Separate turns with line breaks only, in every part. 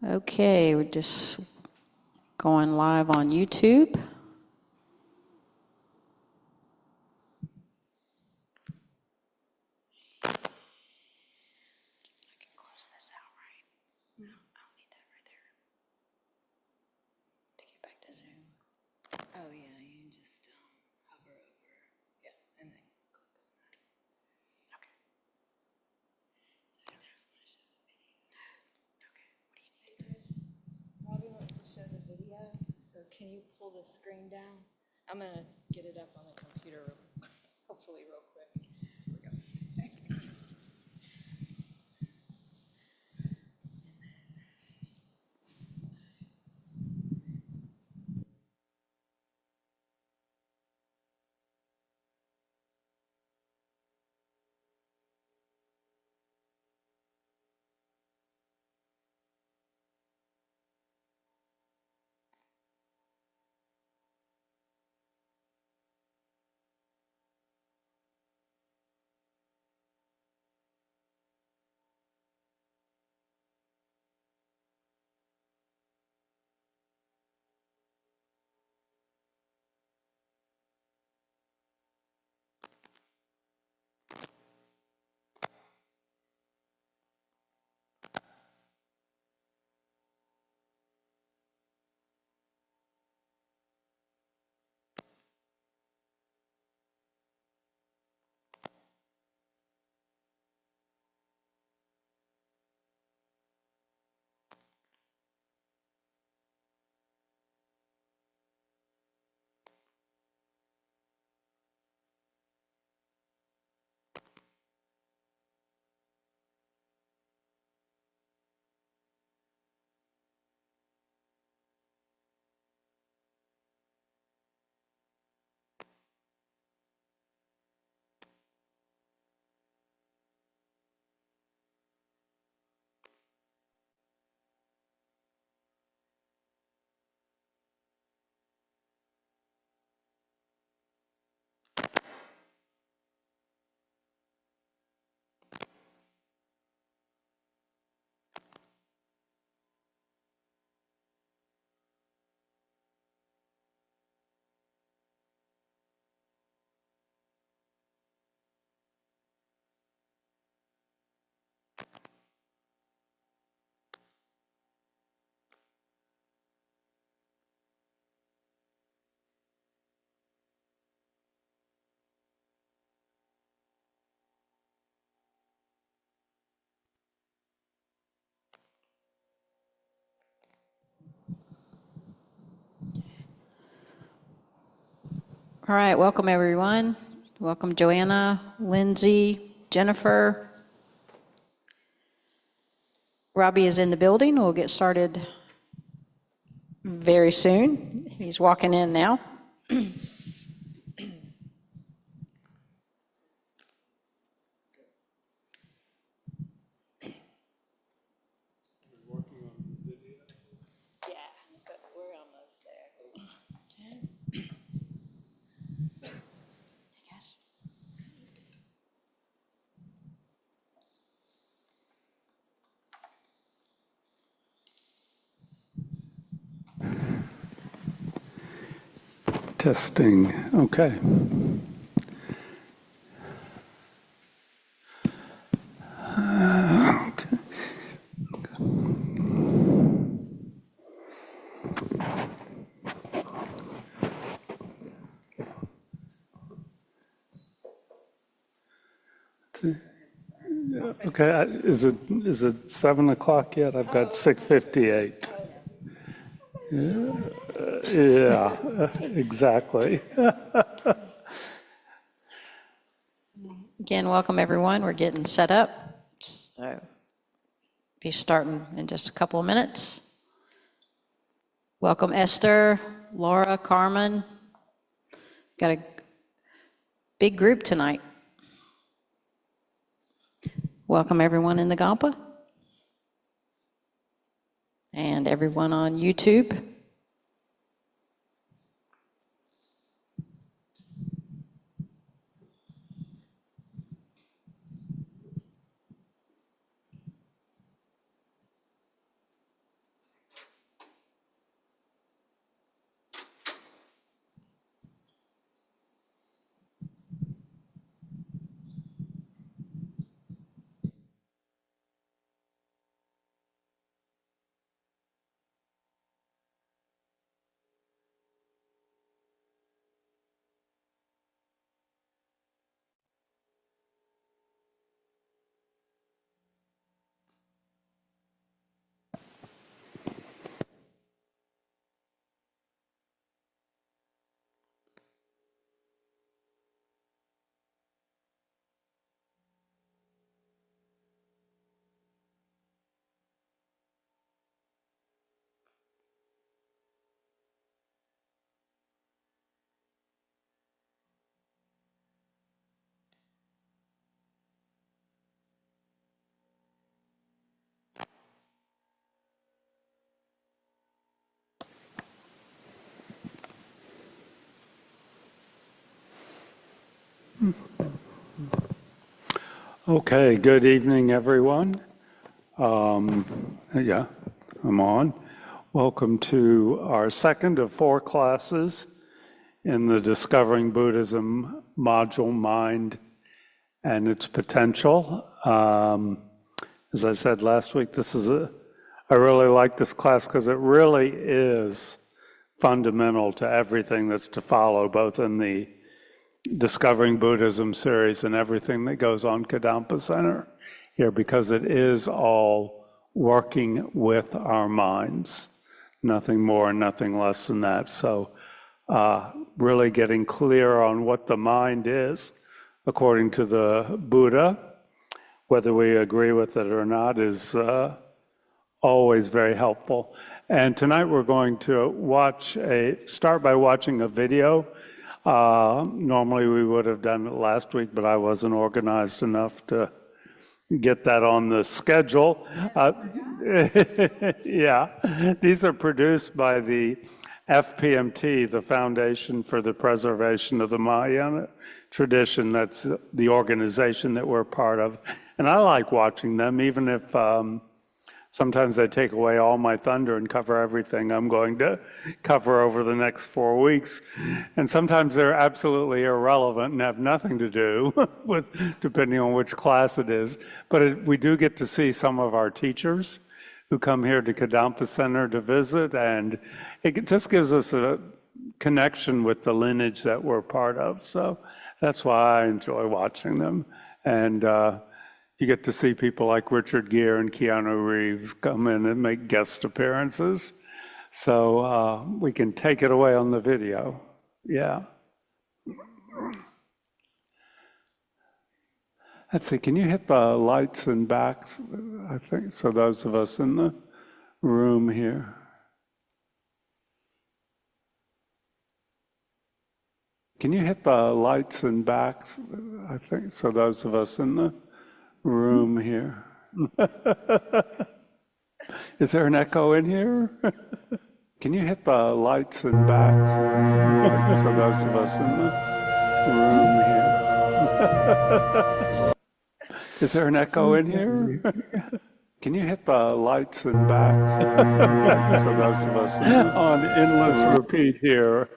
Okay, we're just going live on YouTube.
Oh yeah, you can just hover over, yeah, and then click on that. Okay. So that's my show the video. Okay. Robbie wants to show the video, so can you pull the screen down? I'm gonna get it up on the computer, hopefully real quick. Here we go.
All right, welcome everyone. Welcome Joanna, Lindsay, Jennifer. Robbie is in the building. We'll get started very soon. He's walking in now.
Yeah, but we're almost there.
Yes.
Testing, okay. Okay. Okay, is it 7 o'clock yet? I've got 6:58. Yeah, exactly.
Again, welcome everyone. We're getting set up. So be starting in just a couple of minutes. Welcome Esther, Laura, Carmen. Got a big group tonight. Welcome everyone in the Kadampa and everyone on YouTube.
Okay, good evening, everyone. Yeah, I'm on. Welcome to our second of 4 classes in the Discovering Buddhism module, Mind and Its Potential. As I said last week, I really like this class because it really is fundamental to everything that's to follow, both in the Discovering Buddhism series and everything that goes on Kadampa Center here, because it is all working with our minds, nothing more and nothing less than that. So really getting clear on what the mind is, according to the Buddha, whether we agree with it or not, is always very helpful. And tonight we're going to start by watching a video. Normally we would have done it last week, but I wasn't organized enough to get that on the schedule. Yeah, these are produced by the FPMT, the Foundation for the Preservation of the Mahayana Tradition. That's the organization that we're part of. And I like watching them, even if sometimes they take away all my thunder and cover everything I'm going to cover over the next 4 weeks. And sometimes they're absolutely irrelevant and have nothing to do with, depending on which class it is. But we do get to see some of our teachers who come here to Kadampa Center to visit, and it just gives us a connection with the lineage that we're part of. So that's why I enjoy watching them. And you get to see people like Richard Gere and Keanu Reeves come in and make guest appearances. So we can take it away on the video. Yeah. Let's see, can you hit the lights and backs? I think so, those of us in the room here. Can you hit the lights and backs? I think so, those of us in the room here. Is there an echo in here? Can you hit the lights and backs? So those of us in the room here. Is there an echo in here? Can you hit the lights and backs? So those of us in the on endless repeat here.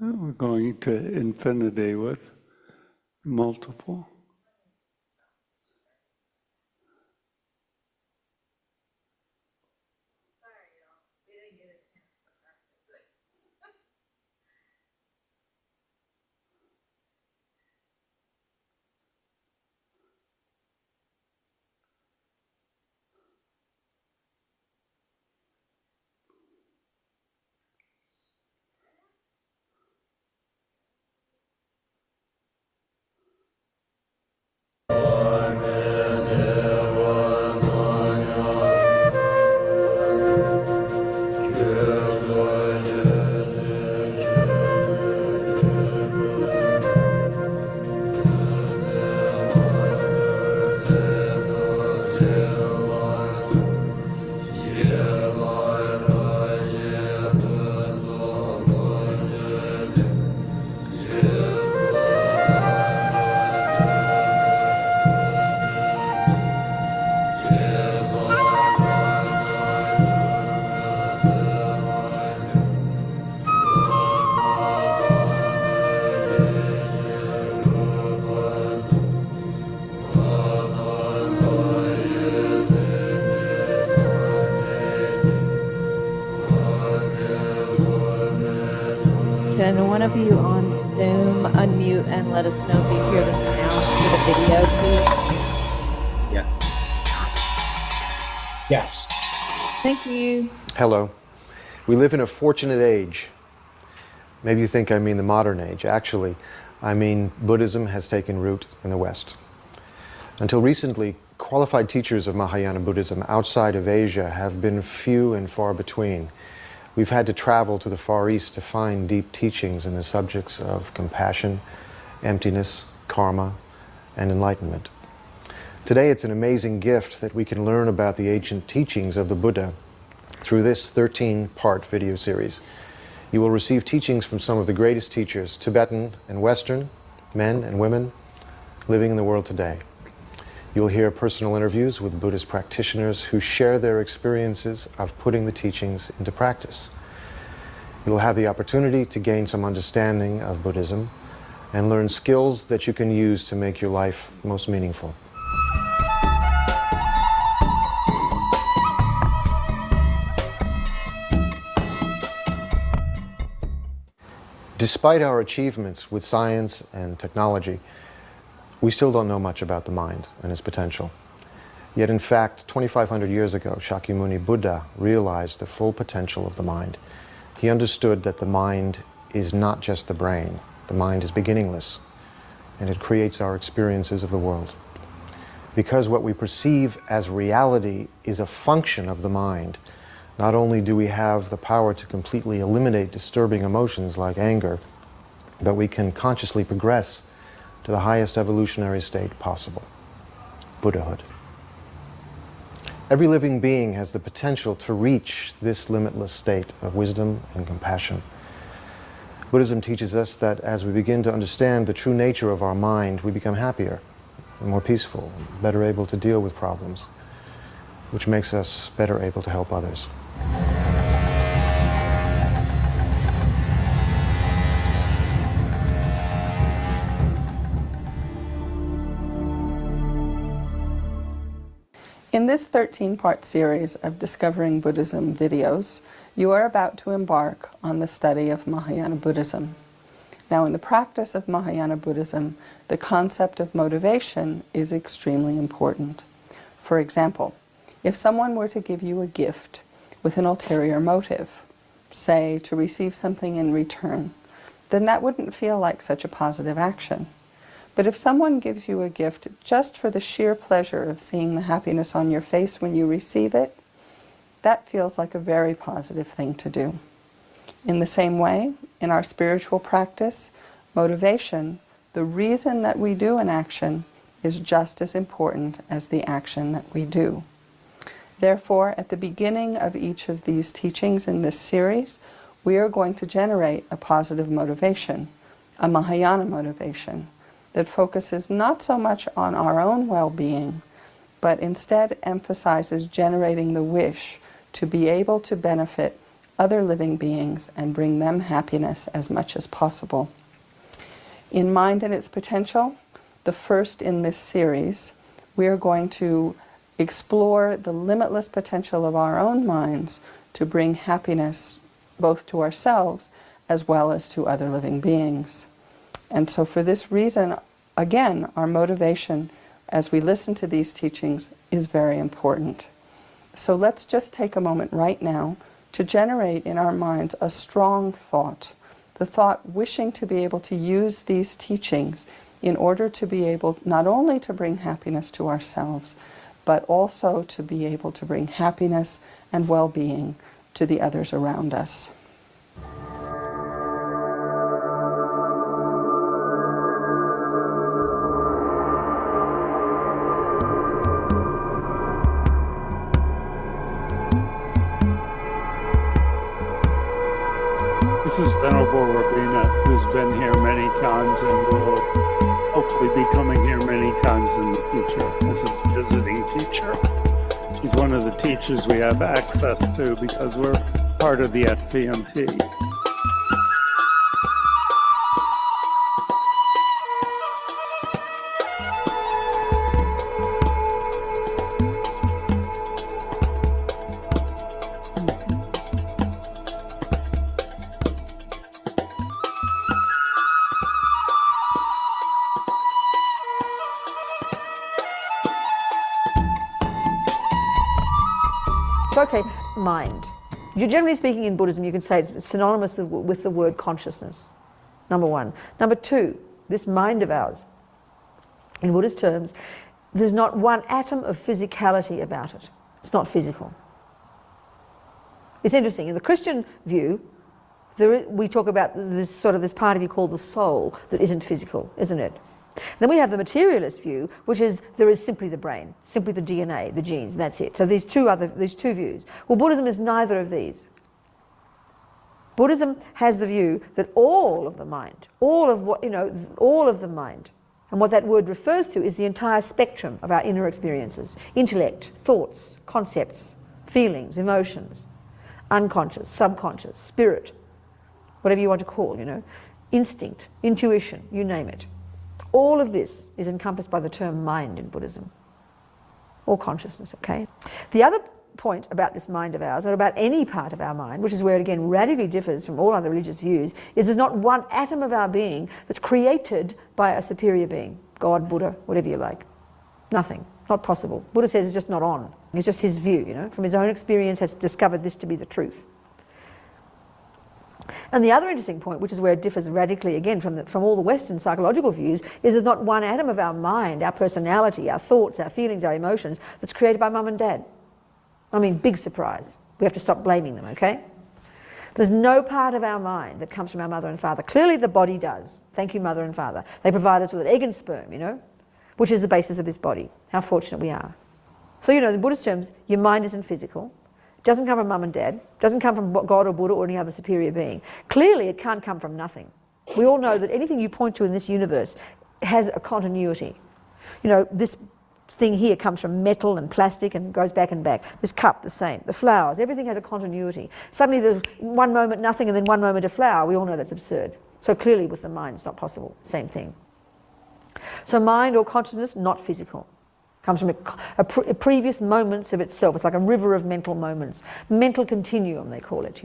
We're going to infinity with multiple.
of you on Zoom unmute and let us know if you hear the sound for the video, please?
Yes. Yes.
Thank you.
Hello. We live in a fortunate age. Maybe you think I mean the modern age. Actually, I mean Buddhism has taken root in the West. Until recently, qualified teachers of Mahayana Buddhism outside of Asia have been few and far between. We've had to travel to the Far East to find deep teachings in the subjects of compassion, emptiness, karma, and enlightenment. Today, it's an amazing gift that we can learn about the ancient teachings of the Buddha through this 13-part video series. You will receive teachings from some of the greatest teachers, Tibetan and Western, men and women, living in the world today. You'll hear personal interviews with Buddhist practitioners who share their experiences of putting the teachings into practice. You'll have the opportunity to gain some understanding of Buddhism and learn skills that you can use to make your life most meaningful. Despite our achievements with science and technology, we still don't know much about the mind and its potential. Yet in fact, 2,500 years ago, Shakyamuni Buddha realized the full potential of the mind. He understood that the mind is not just the brain. The mind is beginningless, and it creates our experiences of the world. Because what we perceive as reality is a function of the mind, not only do we have the power to completely eliminate disturbing emotions like anger, but we can consciously progress to the highest evolutionary state possible, Buddhahood. Every living being has the potential to reach this limitless state of wisdom and compassion. Buddhism teaches us that as we begin to understand the true nature of our mind, we become happier, more peaceful, better able to deal with problems, which makes us better able to help others.
In this 13-part series of Discovering Buddhism videos, you are about to embark on the study of Mahayana Buddhism. Now, in the practice of Mahayana Buddhism, the concept of motivation is extremely important. For example, if someone were to give you a gift with an ulterior motive, say to receive something in return, then that wouldn't feel like such a positive action. But if someone gives you a gift just for the sheer pleasure of seeing the happiness on your face when you receive it, that feels like a very positive thing to do. In the same way, in our spiritual practice, motivation, the reason that we do an action, is just as important as the action that we do. Therefore, at the beginning of each of these teachings in this series, we are going to generate a positive motivation, a Mahayana motivation, that focuses not so much on our own well-being, but instead emphasizes generating the wish to be able to benefit other living beings and bring them happiness as much as possible. In Mind and Its Potential, the first in this series, we are going to explore the limitless potential of our own minds to bring happiness both to ourselves as well as to other living beings. And so for this reason, again, our motivation as we listen to these teachings is very important. So let's just take a moment right now to generate in our minds a strong thought, the thought wishing to be able to use these teachings in order to be able not only to bring happiness to ourselves, but also to be able to bring happiness and well-being to the others around us.
This is Venerable Rabina, who's been here many times and will hopefully be coming here many times in the future as a visiting teacher. She's one of the teachers we have access to because we're part of the FPMT.
So, okay, mind. Generally speaking, in Buddhism, you can say it's synonymous with the word consciousness, number one. Number two, this mind of ours, in Buddhist terms, there's not one atom of physicality about it. It's not physical. It's interesting. In the Christian view, we talk about this part of you called the soul that isn't physical, isn't it? Then we have the materialist view, which is there is simply the brain, simply the DNA, the genes, and that's it. So these two views. Well, Buddhism is neither of these. Buddhism has the view that all of the mind, all of the mind, and what that word refers to is the entire spectrum of our inner experiences: intellect, thoughts, concepts, feelings, emotions, unconscious, subconscious, spirit, whatever you want to call, instinct, intuition, you name it. All of this is encompassed by the term mind in Buddhism, or consciousness, okay? The other point about this mind of ours, or about any part of our mind, which is where it again radically differs from all other religious views, is there's not one atom of our being that's created by a superior being, God, Buddha, whatever you like. Nothing, not possible. Buddha says it's just not on. It's just his view, from his own experience has discovered this to be the truth. And the other interesting point, which is where it differs radically again from all the Western psychological views, is there's not one atom of our mind, our personality, our thoughts, our feelings, our emotions, that's created by mum and dad. I mean, big surprise. We have to stop blaming them, okay? There's no part of our mind that comes from our mother and father. Clearly the body does. Thank you, mother and father. They provide us with an egg and sperm, which is the basis of this body. How fortunate we are. So, in Buddhist terms, your mind isn't physical. It doesn't come from mum and dad. It doesn't come from God or Buddha or any other superior being. Clearly, it can't come from nothing. We all know that anything you point to in this universe has a continuity. This thing here comes from metal and plastic and goes back and back. This cup, the same. The flowers, everything has a continuity. Suddenly there's one moment nothing and then one moment a flower. We all know that's absurd. So clearly with the mind it's not possible. Same thing. So mind or consciousnness, not physical. Comes from previous moments of itself. It's like a river of mental moments. Mental continuum, they call it,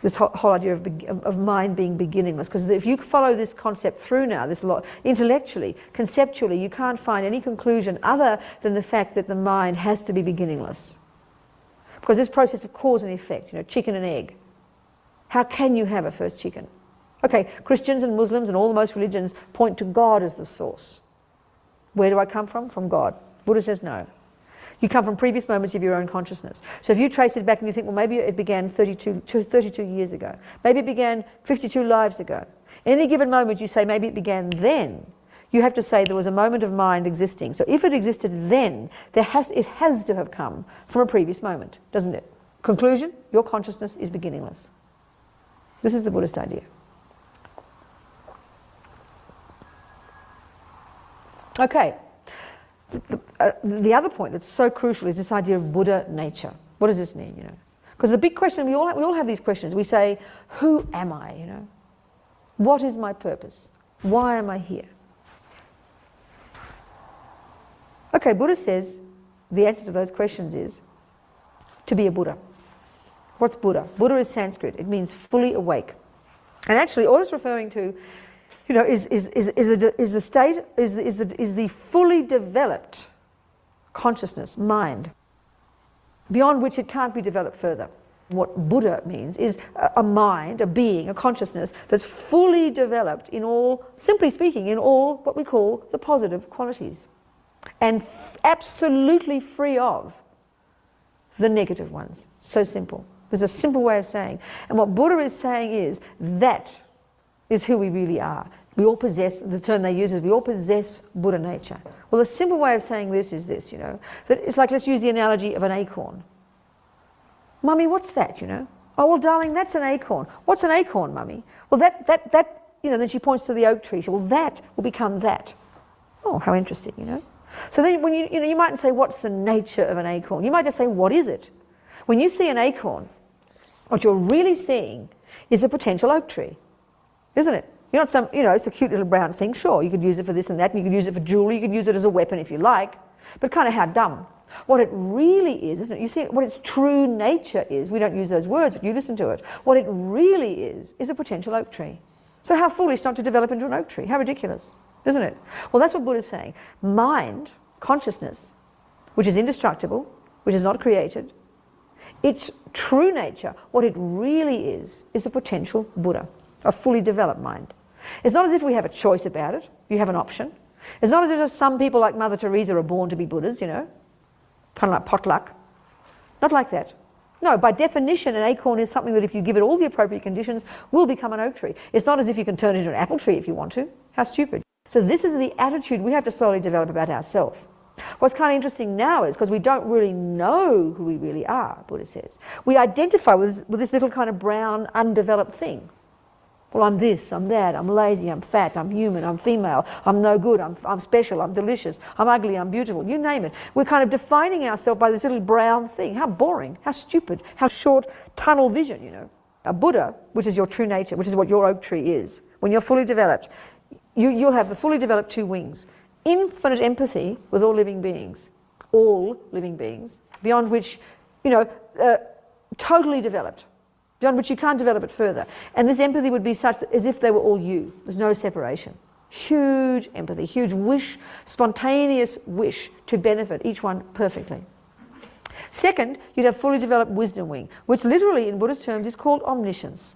This whole idea of mind being beginningless. Because if you follow this concept through now, intellectually, conceptually, you can't find any conclusion other than the fact that the mind has to be beginningless. Because this process of cause and effect, chicken and egg. How can you have a first chicken? Okay, Christians and Muslims and all the most religions point to God as the source. Where do I come from? From God. Buddha says no. You come from previous moments of your own consciousness. So if you trace it back and you think, well, maybe it began 32 years ago. Maybe it began 52 lives ago. Any given moment you say maybe it began then, you have to say there was a moment of mind existing. So if it existed then, it has to have come from a previous moment, doesn't it? Conclusion, your consciousness is beginningless. This is the Buddhist idea. Okay. The other point that's so crucial is this idea of Buddha nature. What does this mean, Because the big question, we all have these questions. We say, who am I, What is my purpose? Why am I here? Okay, Buddha says the answer to those questions is to be a Buddha. What's Buddha? Buddha is Sanskrit. It means fully awake. And actually all it's referring to is the fully developed consciousness, mind, beyond which it can't be developed further. What Buddha means is a mind, a being, a consciousness that's fully developed in all, simply speaking, in all what we call the positive qualities, and absolutely free of the negative ones. So simple. There's a simple way of saying. And what Buddha is saying is that is who we really are. We all possess, the term they use is we all possess Buddha nature. Well, the simple way of saying this is this, that it's like, let's use the analogy of an acorn. Mummy, what's that, Oh, well, darling, that's an acorn. What's an acorn, Mummy? Well, that, then she points to the oak tree. Well, that will become that. Oh, how interesting, So then when you mightn't say, what's the nature of an acorn? You might just say, what is it? When you see an acorn, what you're really seeing is a potential oak tree, isn't it? You're not it's a cute little brown thing. Sure, you could use it for this and that, and you could use it for jewelry, you could use it as a weapon if you like, but kind of how dumb. What it really is, isn't it? You see, what its true nature is, we don't use those words, but you listen to it. What it really is a potential oak tree. So how foolish not to develop into an oak tree. How ridiculous, isn't it? Well, that's what Buddha's saying. Mind, consciousness, which is indestructible, which is not created, its true nature, what it really is a potential Buddha, a fully developed mind. It's not as if we have a choice about it, you have an option. It's not as if just some people like Mother Teresa are born to be Buddhas, you know, kind of like potluck. Not like that. No, by definition, an acorn is something that if you give it all the appropriate conditions, will become an oak tree. It's not as if you can turn it into an apple tree if you want to. How stupid. So this is the attitude we have to slowly develop about ourselves. What's kind of interesting now is, because we don't really know who we really are, Buddha says, we identify with this little kind of brown, undeveloped thing. Well, I'm this, I'm that, I'm lazy, I'm fat, I'm human, I'm female, I'm no good, I'm special, I'm delicious, I'm ugly, I'm beautiful, you name it. We're kind of defining ourselves by this little brown thing. How boring, how stupid, how short tunnel vision, you know. A Buddha, which is your true nature, which is what your oak tree is, when you're fully developed, you'll have the fully developed two wings. Infinite empathy with all living beings, beyond which, you know, totally developed. Beyond which you can't develop it further. And this empathy would be such that as if they were all you. There's no separation. Huge empathy, huge wish, spontaneous wish to benefit each one perfectly. Second, you'd have fully developed wisdom wing, which literally in Buddhist terms is called omniscience.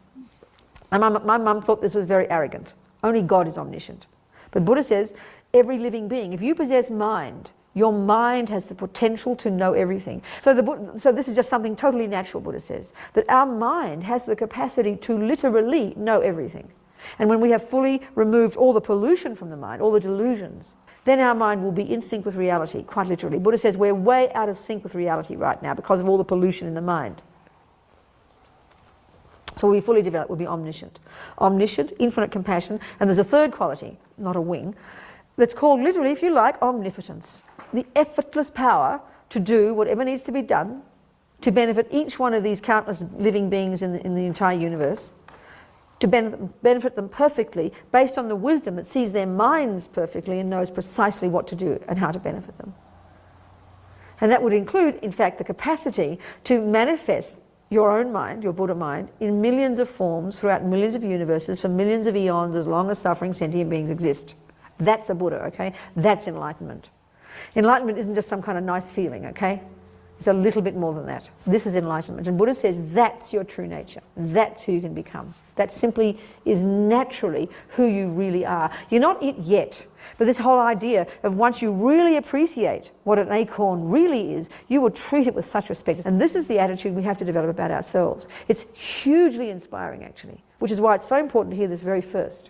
And my mum thought this was very arrogant. Only God is omniscient. But Buddha says every living being, if you possess mind, your mind has the potential to know everything. So this is just something totally natural, Buddha says, that our mind has the capacity to literally know everything. And when we have fully removed all the pollution from the mind, all the delusions, then our mind will be in sync with reality, quite literally. Buddha says we're way out of sync with reality right now because of all the pollution in the mind. So we'll be fully developed, we'll be omniscient. Omniscient, infinite compassion, and there's a third quality, not a wing, that's called literally, if you like, omnipotence. The effortless power to do whatever needs to be done to benefit each one of these countless living beings in the entire universe, to benefit them perfectly based on the wisdom that sees their minds perfectly and knows precisely what to do and how to benefit them. And that would include, in fact, the capacity to manifest your own mind, your Buddha mind, in millions of forms throughout millions of universes for millions of eons as long as suffering sentient beings exist. That's a Buddha, okay? That's enlightenment. Enlightenment isn't just some kind of nice feeling, okay? It's a little bit more than that. This is enlightenment. And Buddha says that's your true nature. That's who you can become. That simply is naturally who you really are. You're not it yet, but this whole idea of once you really appreciate what an acorn really is, you will treat it with such respect. And this is the attitude we have to develop about ourselves. It's hugely inspiring, actually, which is why it's so important to hear this very first.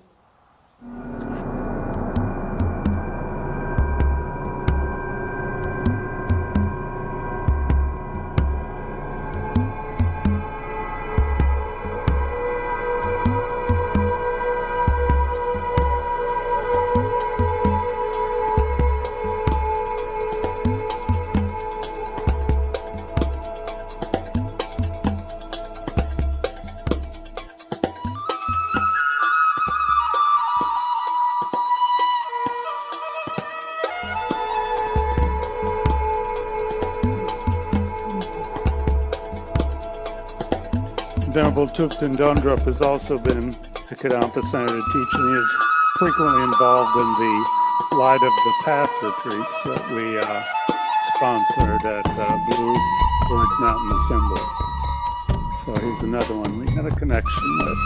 Venerable Thupten Dondrup has also been the Kadampa Center to teach, and he is frequently involved in the Light of the Path retreats that we sponsored at Blue Bird Mountain Assembly. So he's another one we had a connection with,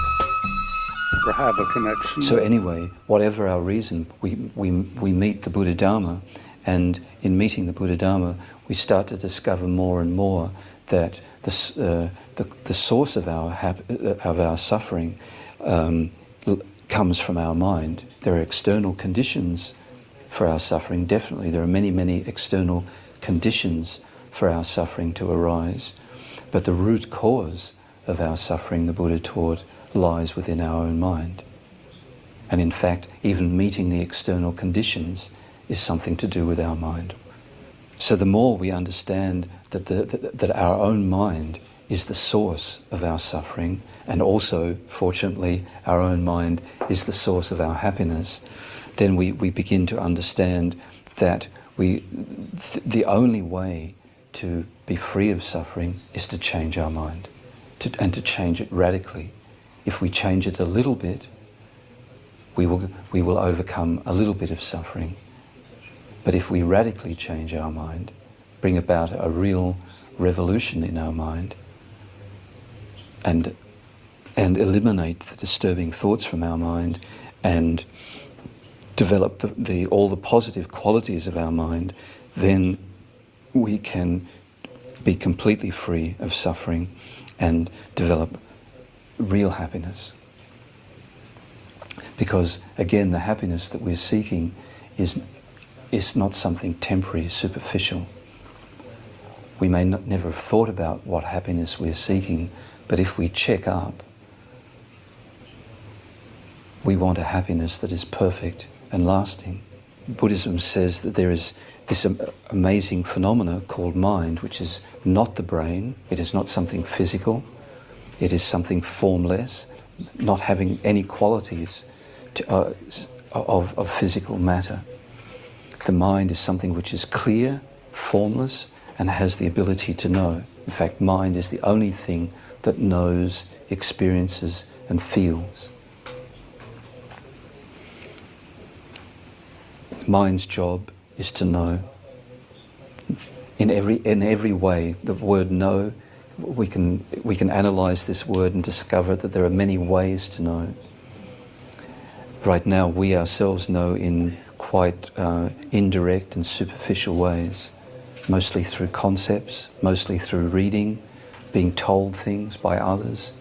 or have a connection
So
with.
anyway, whatever our reason, we meet the Buddha Dharma, and in meeting the Buddha Dharma, we start to discover more and more that the source of our suffering comes from our mind. There are external conditions for our suffering, definitely. There are many, many external conditions for our suffering to arise. But the root cause of our suffering, the Buddha taught, lies within our own mind. And in fact, even meeting the external conditions is something to do with our mind. So the more we understand that our own mind is the source of our suffering, and also, fortunately, our own mind is the source of our happiness, then we begin to understand that the only way to be free of suffering is to change our mind, and to change it radically. If we change it a little bit, we will overcome a little bit of suffering. But if we radically change our mind, bring about a real revolution in our mind and eliminate the disturbing thoughts from our mind and develop all the positive qualities of our mind, then we can be completely free of suffering and develop real happiness. Because again, the happiness that we're seeking is not something temporary, superficial. We may never have thought about what happiness we're seeking, but if we check up, we want a happiness that is perfect and lasting. Buddhism says that there is this amazing phenomena called mind, which is not the brain, it is not something physical, it is something formless, not having any qualities of physical matter. The mind is something which is clear, formless, and has the ability to know. In fact, mind is the only thing that knows, experiences, and feels. Mind's job is to know. In every way, the word know, we can analyze this word and discover that there are many ways to know. Right now, we ourselves know in quite indirect and superficial ways, mostly through concepts, mostly through reading, being told things by others.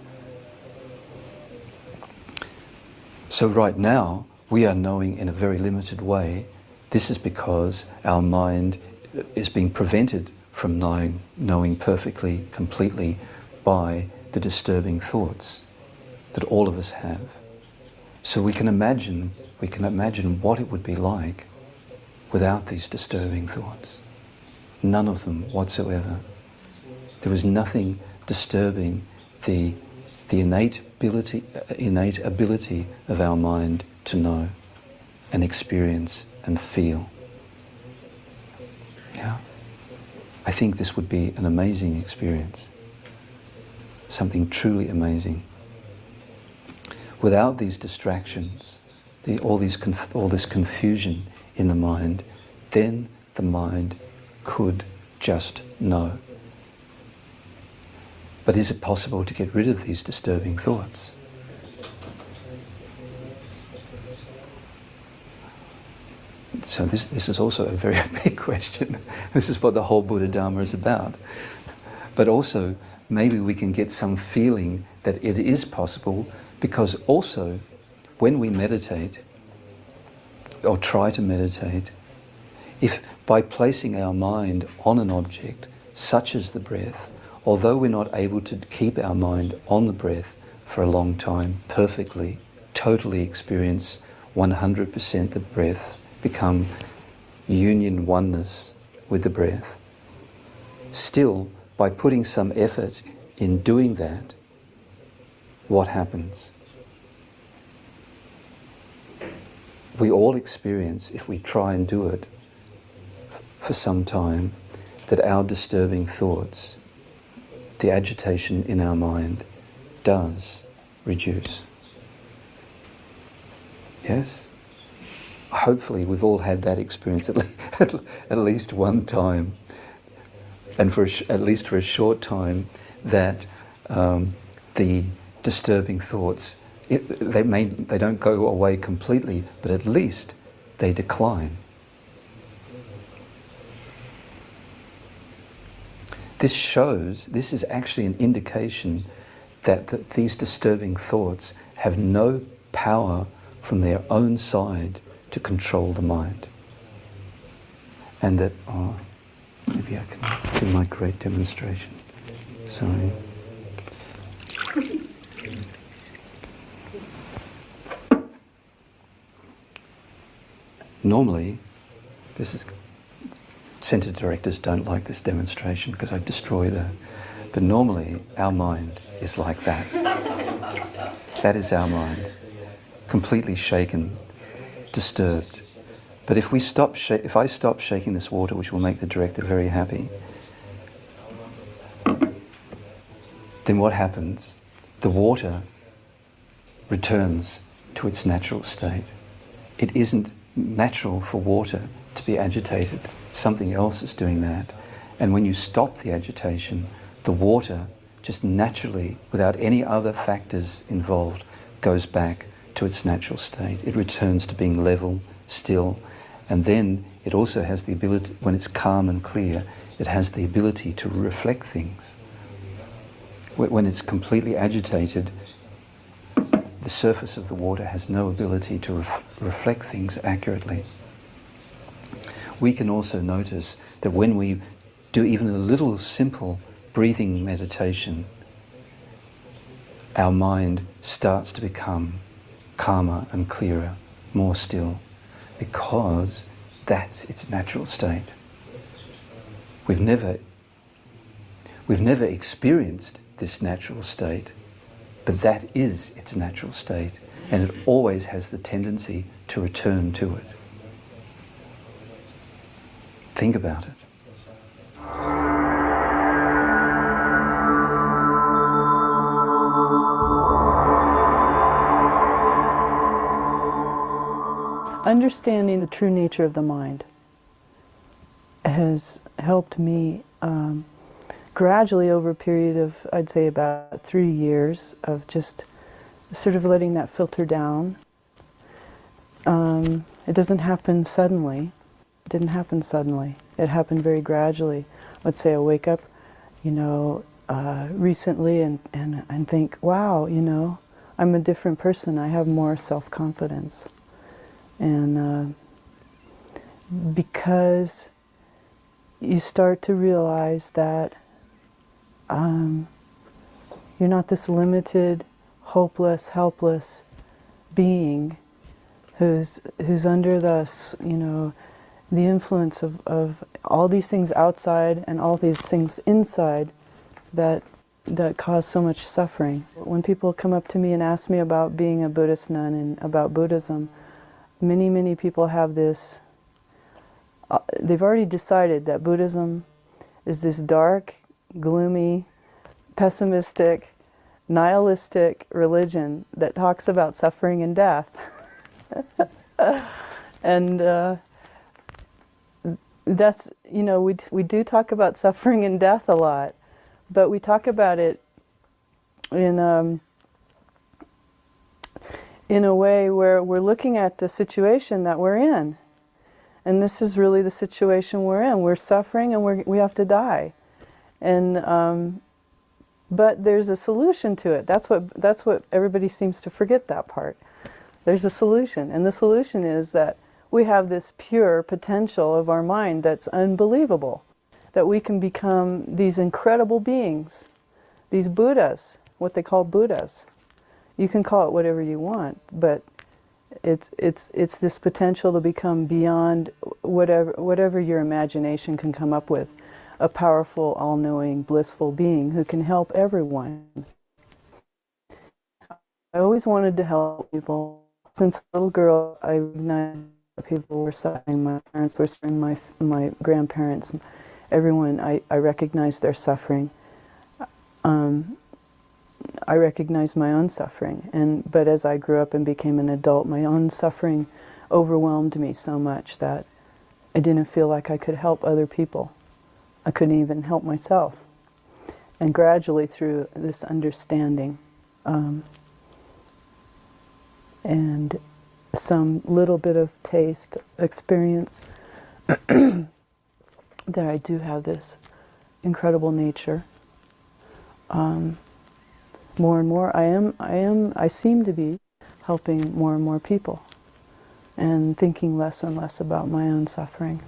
So right now, we are knowing in a very limited way. This is because our mind is being prevented from knowing perfectly, completely by the disturbing thoughts that all of us have. So we can imagine what it would be like without these disturbing thoughts. None of them whatsoever. There was nothing disturbing the innate ability of our mind to know and experience and feel. Yeah. I think this would be an amazing experience. Something truly amazing. Without these distractions, all this confusion in the mind, then the mind could just know. But is it possible to get rid of these disturbing thoughts? So this is also a very big question. This is what the whole Buddha Dharma is about. But also, maybe we can get some feeling that it is possible, because also, when we meditate, or try to meditate, if by placing our mind on an object, such as the breath, although we're not able to keep our mind on the breath for a long time, perfectly, totally experience 100% the breath, become union oneness with the breath, still, by putting some effort in doing that, what happens? We all experience, if we try and do it for some time, that our disturbing thoughts, the agitation in our mind, does reduce. Yes? Hopefully we've all had that experience at least one time, and at least for a short time, that the disturbing thoughts, they don't go away completely, but at least they decline. This is actually an indication that these disturbing thoughts have no power from their own side to control the mind. And that, maybe I can do my great demonstration. Sorry. Normally, center directors don't like this demonstration because I destroy that. But normally, our mind is like that. That is our mind, completely shaken, disturbed. But if I stop shaking this water, which will make the director very happy, then what happens? The water returns to its natural state. It isn't natural for water to be agitated. Something else is doing that. And when you stop the agitation, the water just naturally, without any other factors involved, goes back to its natural state. It returns to being level, still, and then it also has the ability, when it's calm and clear, it has the ability to reflect things. When it's completely agitated, the surface of the water has no ability to reflect things accurately. We can also notice that when we do even a little simple breathing meditation, our mind starts to become calmer and clearer, more still, because that's its natural state. We've never experienced this natural state, but that is its natural state, and it always has the tendency to return to it. Think about it.
Understanding the true nature of the mind has helped me gradually over a period of, I'd say, about 3 years of just sort of letting that filter down. It doesn't happen suddenly. It didn't happen suddenly. It happened very gradually. Let's say I wake up, recently and think, wow, I'm a different person. I have more self-confidence. And because you start to realize that you're not this limited, hopeless, helpless being who's under the influence of all these things outside and all these things inside that cause so much suffering. When people come up to me and ask me about being a Buddhist nun and about Buddhism, many people have this, they've already decided that Buddhism is this dark, gloomy, pessimistic, nihilistic religion that talks about suffering and death. And that's, we do talk about suffering and death a lot, but we talk about it in a way where we're looking at the situation that we're in. And this is really the situation we're in. We're suffering and we have to die. And but there's a solution to it. That's what everybody seems to forget, that part. There's a solution, and the solution is that we have this pure potential of our mind that's unbelievable, that we can become these incredible beings, these Buddhas, what they call Buddhas. You can call it whatever you want, but it's this potential to become beyond whatever your imagination can come up with, a powerful, all-knowing, blissful being who can help everyone. I always wanted to help people. Since a little girl, I recognized that people were suffering. My parents were suffering, my grandparents, everyone. I recognized their suffering. I recognized my own suffering, but as I grew up and became an adult, my own suffering overwhelmed me so much that I didn't feel like I could help other people. I couldn't even help myself. And gradually, through this understanding and some little bit of taste, experience, that I do have this incredible nature. More and more, I seem to be helping more and more people and thinking less and less about my own suffering.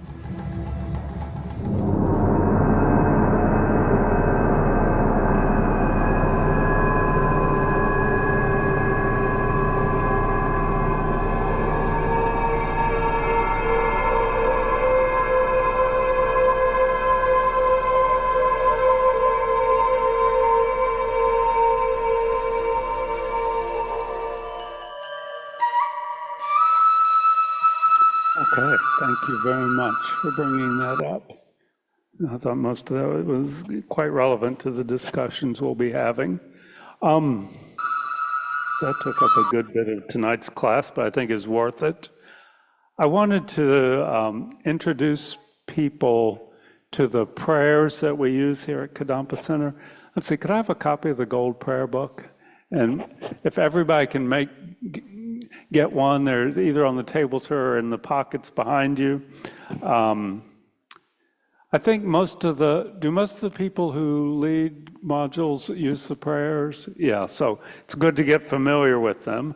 Okay, thank you very much for bringing that up. I thought most of that was quite relevant to the discussions we'll be having. So that took up a good bit of tonight's class, but I think is worth it. I wanted to introduce people to the prayers that we use here at Kadampa Center. Let's see, could I have a copy of the Gold Prayer Book? And if everybody can get one, there's either on the tables here or in the pockets behind you. I think do most of the people who lead modules use the prayers? Yeah, so it's good to get familiar with them.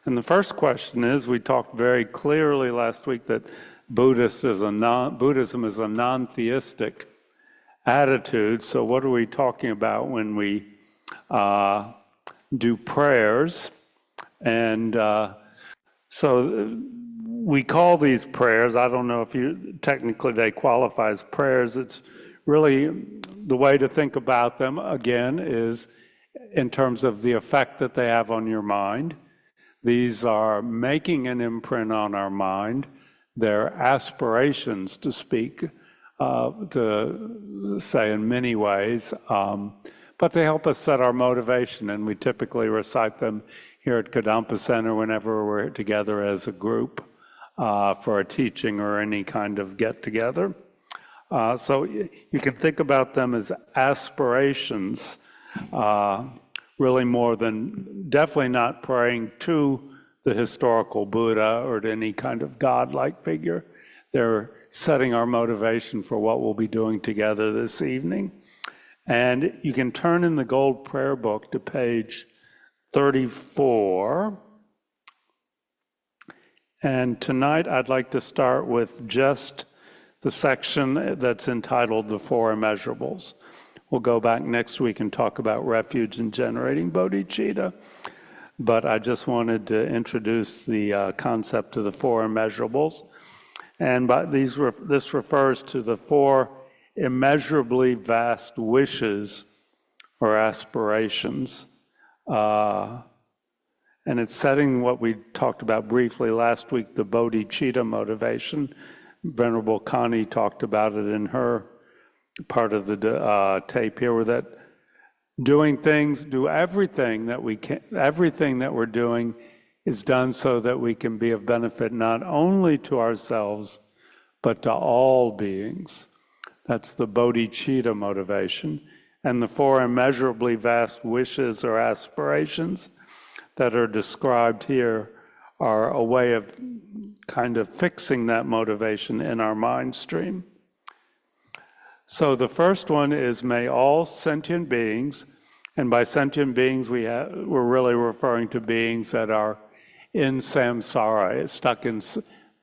And the first question is, we talked very clearly last week that Buddhism is a non-theistic attitude. So what are we talking about when we do prayers? And so we call these prayers, I don't know if technically they qualify as prayers. It's really, the way to think about them, again, is in terms of the effect that they have on your mind. These are making an imprint on our mind. They're aspirations, to speak, to say in many ways, but they help us set our motivation, and we typically recite them here at Kadampa Center whenever we're together as a group for a teaching or any kind of get-together. So you can think about them as aspirations, really more than, definitely not praying to the historical Buddha or to any kind of godlike figure. They're setting our motivation for what we'll be doing together this evening. And you can turn in the Gold Prayer Book to page 34. And tonight I'd like to start with just the section that's entitled The Four Immeasurables. We'll go back next week and talk about refuge and generating bodhicitta. But I just wanted to introduce the concept of the four immeasurables. And this refers to the four immeasurably vast wishes or aspirations. And it's setting what we talked about briefly last week, the bodhicitta motivation. Venerable Connie talked about it in her part of the tape here, where that do everything that we can, everything that we're doing is done so that we can be of benefit not only to ourselves, but to all beings. That's the bodhicitta motivation. And the four immeasurably vast wishes or aspirations that are described here are a way of kind of fixing that motivation in our mind stream. So the first one is, may all sentient beings, and by sentient beings we're really referring to beings that are in samsara, stuck in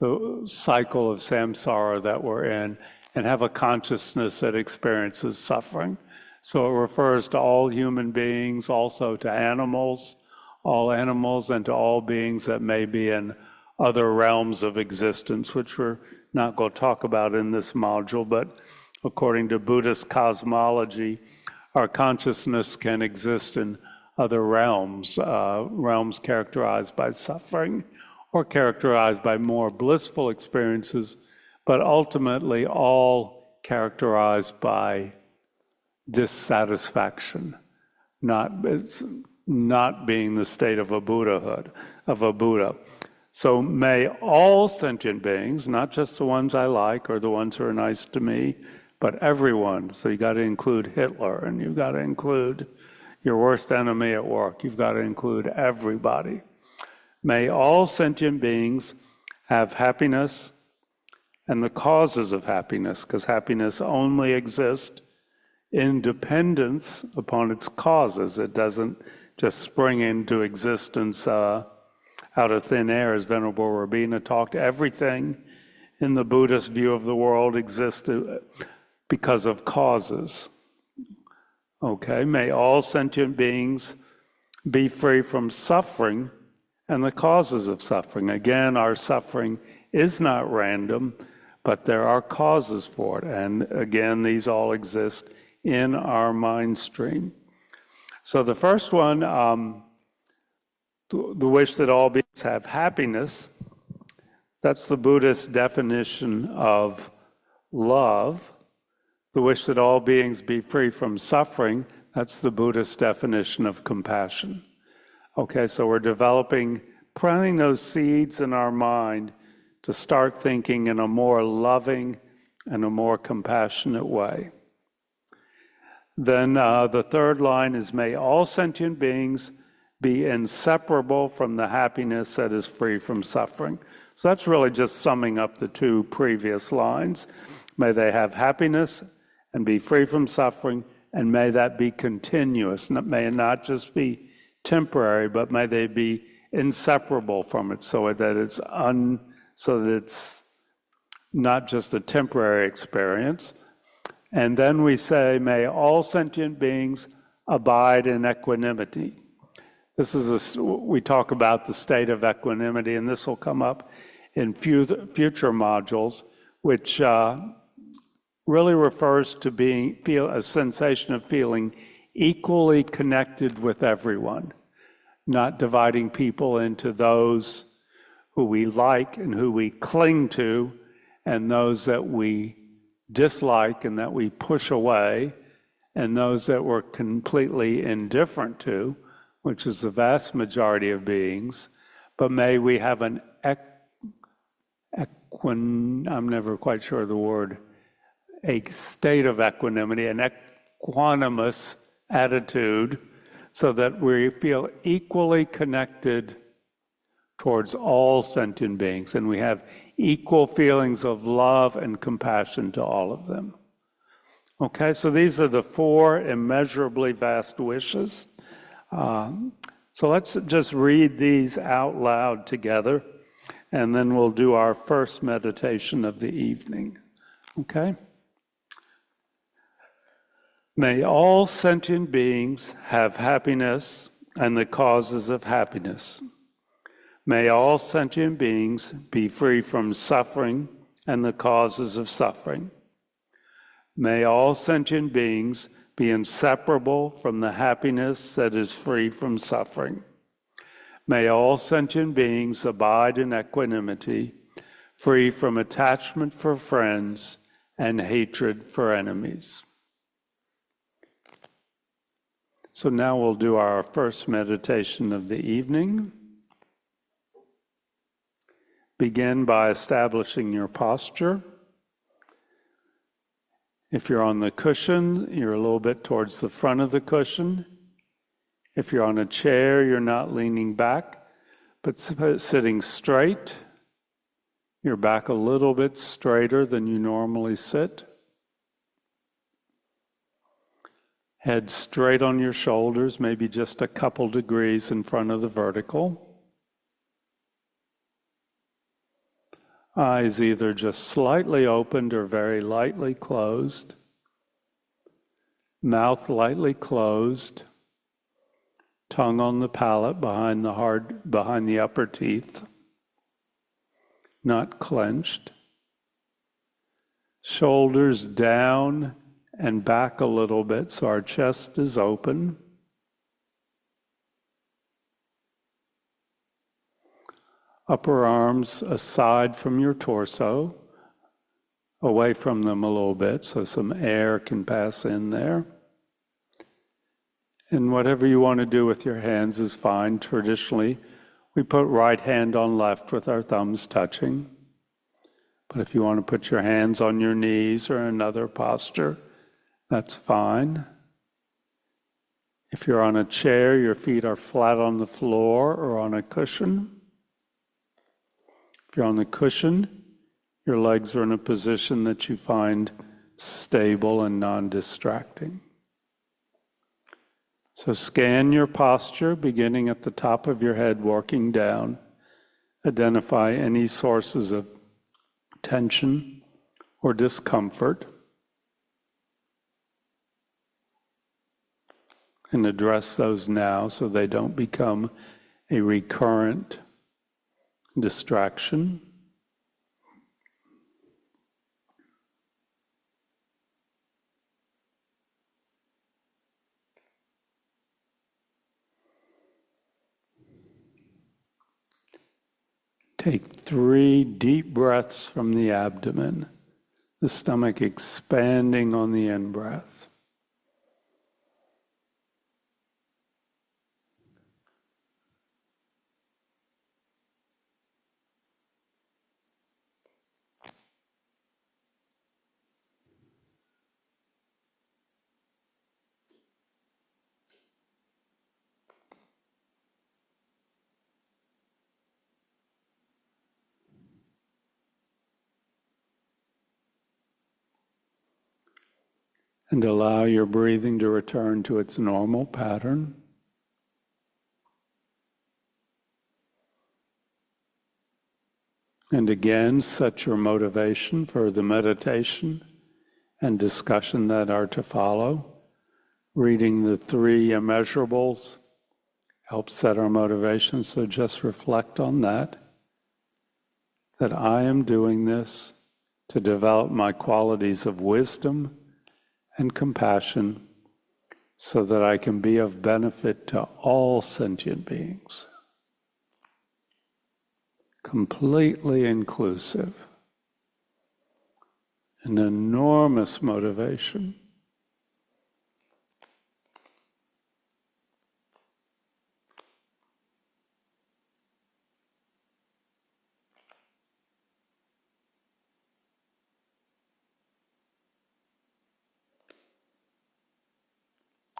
the cycle of samsara that we're in, and have a consciousness that experiences suffering. So it refers to all human beings, also to animals, all animals, and to all beings that may be in other realms of existence, which we're not going to talk about in this module, but according to Buddhist cosmology, our consciousness can exist in other realms, realms characterized by suffering or characterized by more blissful experiences, but ultimately all characterized by dissatisfaction, not being the state of a Buddhahood, of a Buddha. So may all sentient beings, not just the ones I like or the ones who are nice to me, but everyone. So you got to include Hitler, and you've got to include your worst enemy at work. You've got to include everybody. May all sentient beings have happiness and the causes of happiness, because happiness only exists in dependence upon its causes. It doesn't just spring into existence out of thin air, as Venerable Rabina talked. Everything in the Buddhist view of the world exists because of causes. Okay, may all sentient beings be free from suffering and the causes of suffering. Again, our suffering is not random, but there are causes for it. And again, these all exist in our mind stream. So the first one, the wish that all beings have happiness, that's the Buddhist definition of love. The wish that all beings be free from suffering, that's the Buddhist definition of compassion. Okay, so we're planting those seeds in our mind to start thinking in a more loving, in a more compassionate way. Then the third line is, may all sentient beings be inseparable from the happiness that is free from suffering. So that's really just summing up the two previous lines. May they have happiness and be free from suffering, and may that be continuous. May it not just be temporary, but may they be inseparable from it, so that it's not just a temporary experience. And then we say, may all sentient beings abide in equanimity. We talk about the state of equanimity, and this will come up in future modules, which really refers to feel a sensation of feeling equally connected with everyone, not dividing people into those who we like and who we cling to, and those that we dislike and that we push away, and those that we're completely indifferent to, which is the vast majority of beings. But may we have an I'm never quite sure of the word, a state of equanimity, an equanimous attitude, so that we feel equally connected towards all sentient beings, and we have equal feelings of love and compassion to all of them. Okay, so these are the four immeasurably vast wishes. So let's just read these out loud together, and then we'll do our first meditation of the evening. Okay? May all sentient beings have happiness and the causes of happiness. May all sentient beings be free from suffering and the causes of suffering. May all sentient beings be inseparable from the happiness that is free from suffering. May all sentient beings abide in equanimity, free from attachment for friends and hatred for enemies. So now we'll do our first meditation of the evening. Begin by establishing your posture. If you're on the cushion, you're a little bit towards the front of the cushion. If you're on a chair, you're not leaning back, but sitting straight. Your back a little bit straighter than you normally sit. Head straight on your shoulders, maybe just a couple degrees in front of the vertical. Eyes either just slightly opened or very lightly closed. Mouth lightly closed. Tongue on the palate behind the upper teeth. Not clenched. Shoulders down and back a little bit so our chest is open. Upper arms aside from your torso, away from them a little bit so some air can pass in there. And whatever you want to do with your hands is fine. Traditionally, we put right hand on left with our thumbs touching. But if you want to put your hands on your knees or another posture, that's fine. If you're on a chair, your feet are flat on the floor or on a cushion. If you're on the cushion, your legs are in a position that you find stable and non-distracting. So scan your posture, beginning at the top of your head, working down. Identify any sources of tension or discomfort, and address those now so they don't become a recurrent distraction. Take 3 deep breaths from the abdomen, the stomach expanding on the in-breath. And allow your breathing to return to its normal pattern. And again, set your motivation for the meditation and discussion that are to follow. Reading the 3 immeasurables helps set our motivation, so just reflect on that I am doing this to develop my qualities of wisdom and compassion so that I can be of benefit to all sentient beings. Completely inclusive. An enormous motivation.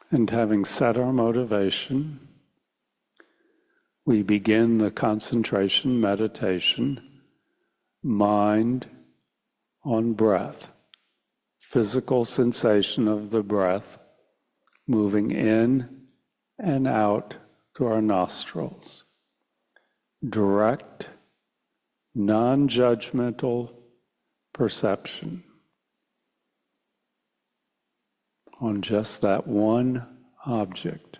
And having set our motivation, we begin the concentration meditation, mind on breath, physical sensation of the breath moving in and out through our nostrils. Direct, non-judgmental perception on just that one object.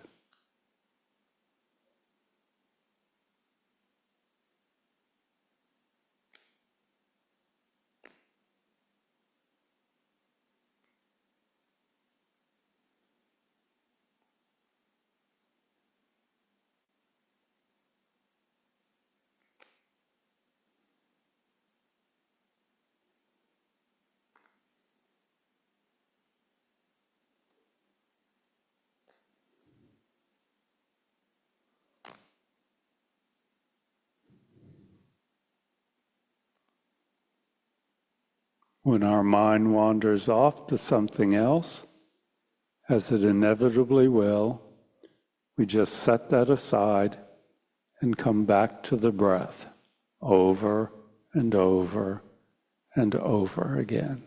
When our mind wanders off to something else, as it inevitably will, we just set that aside and come back to the breath over and over and over again.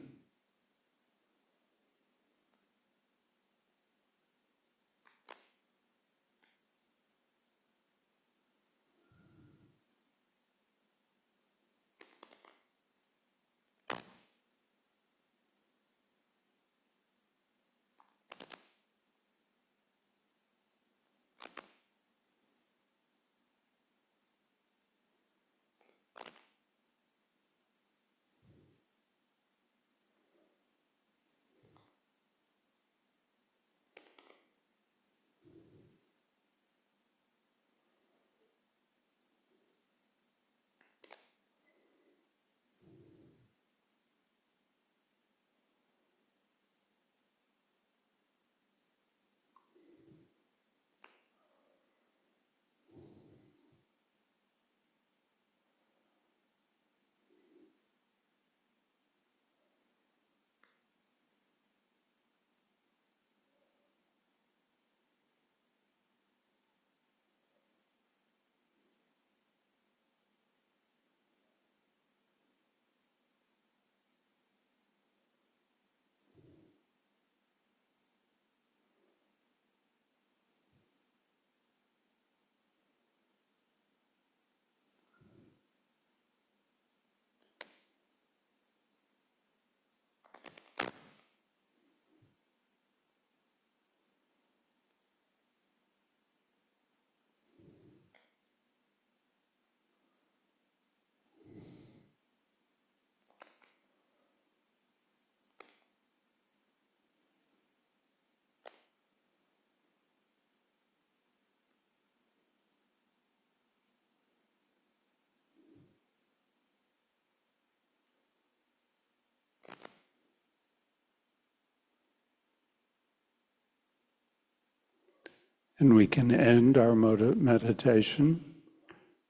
And we can end our meditation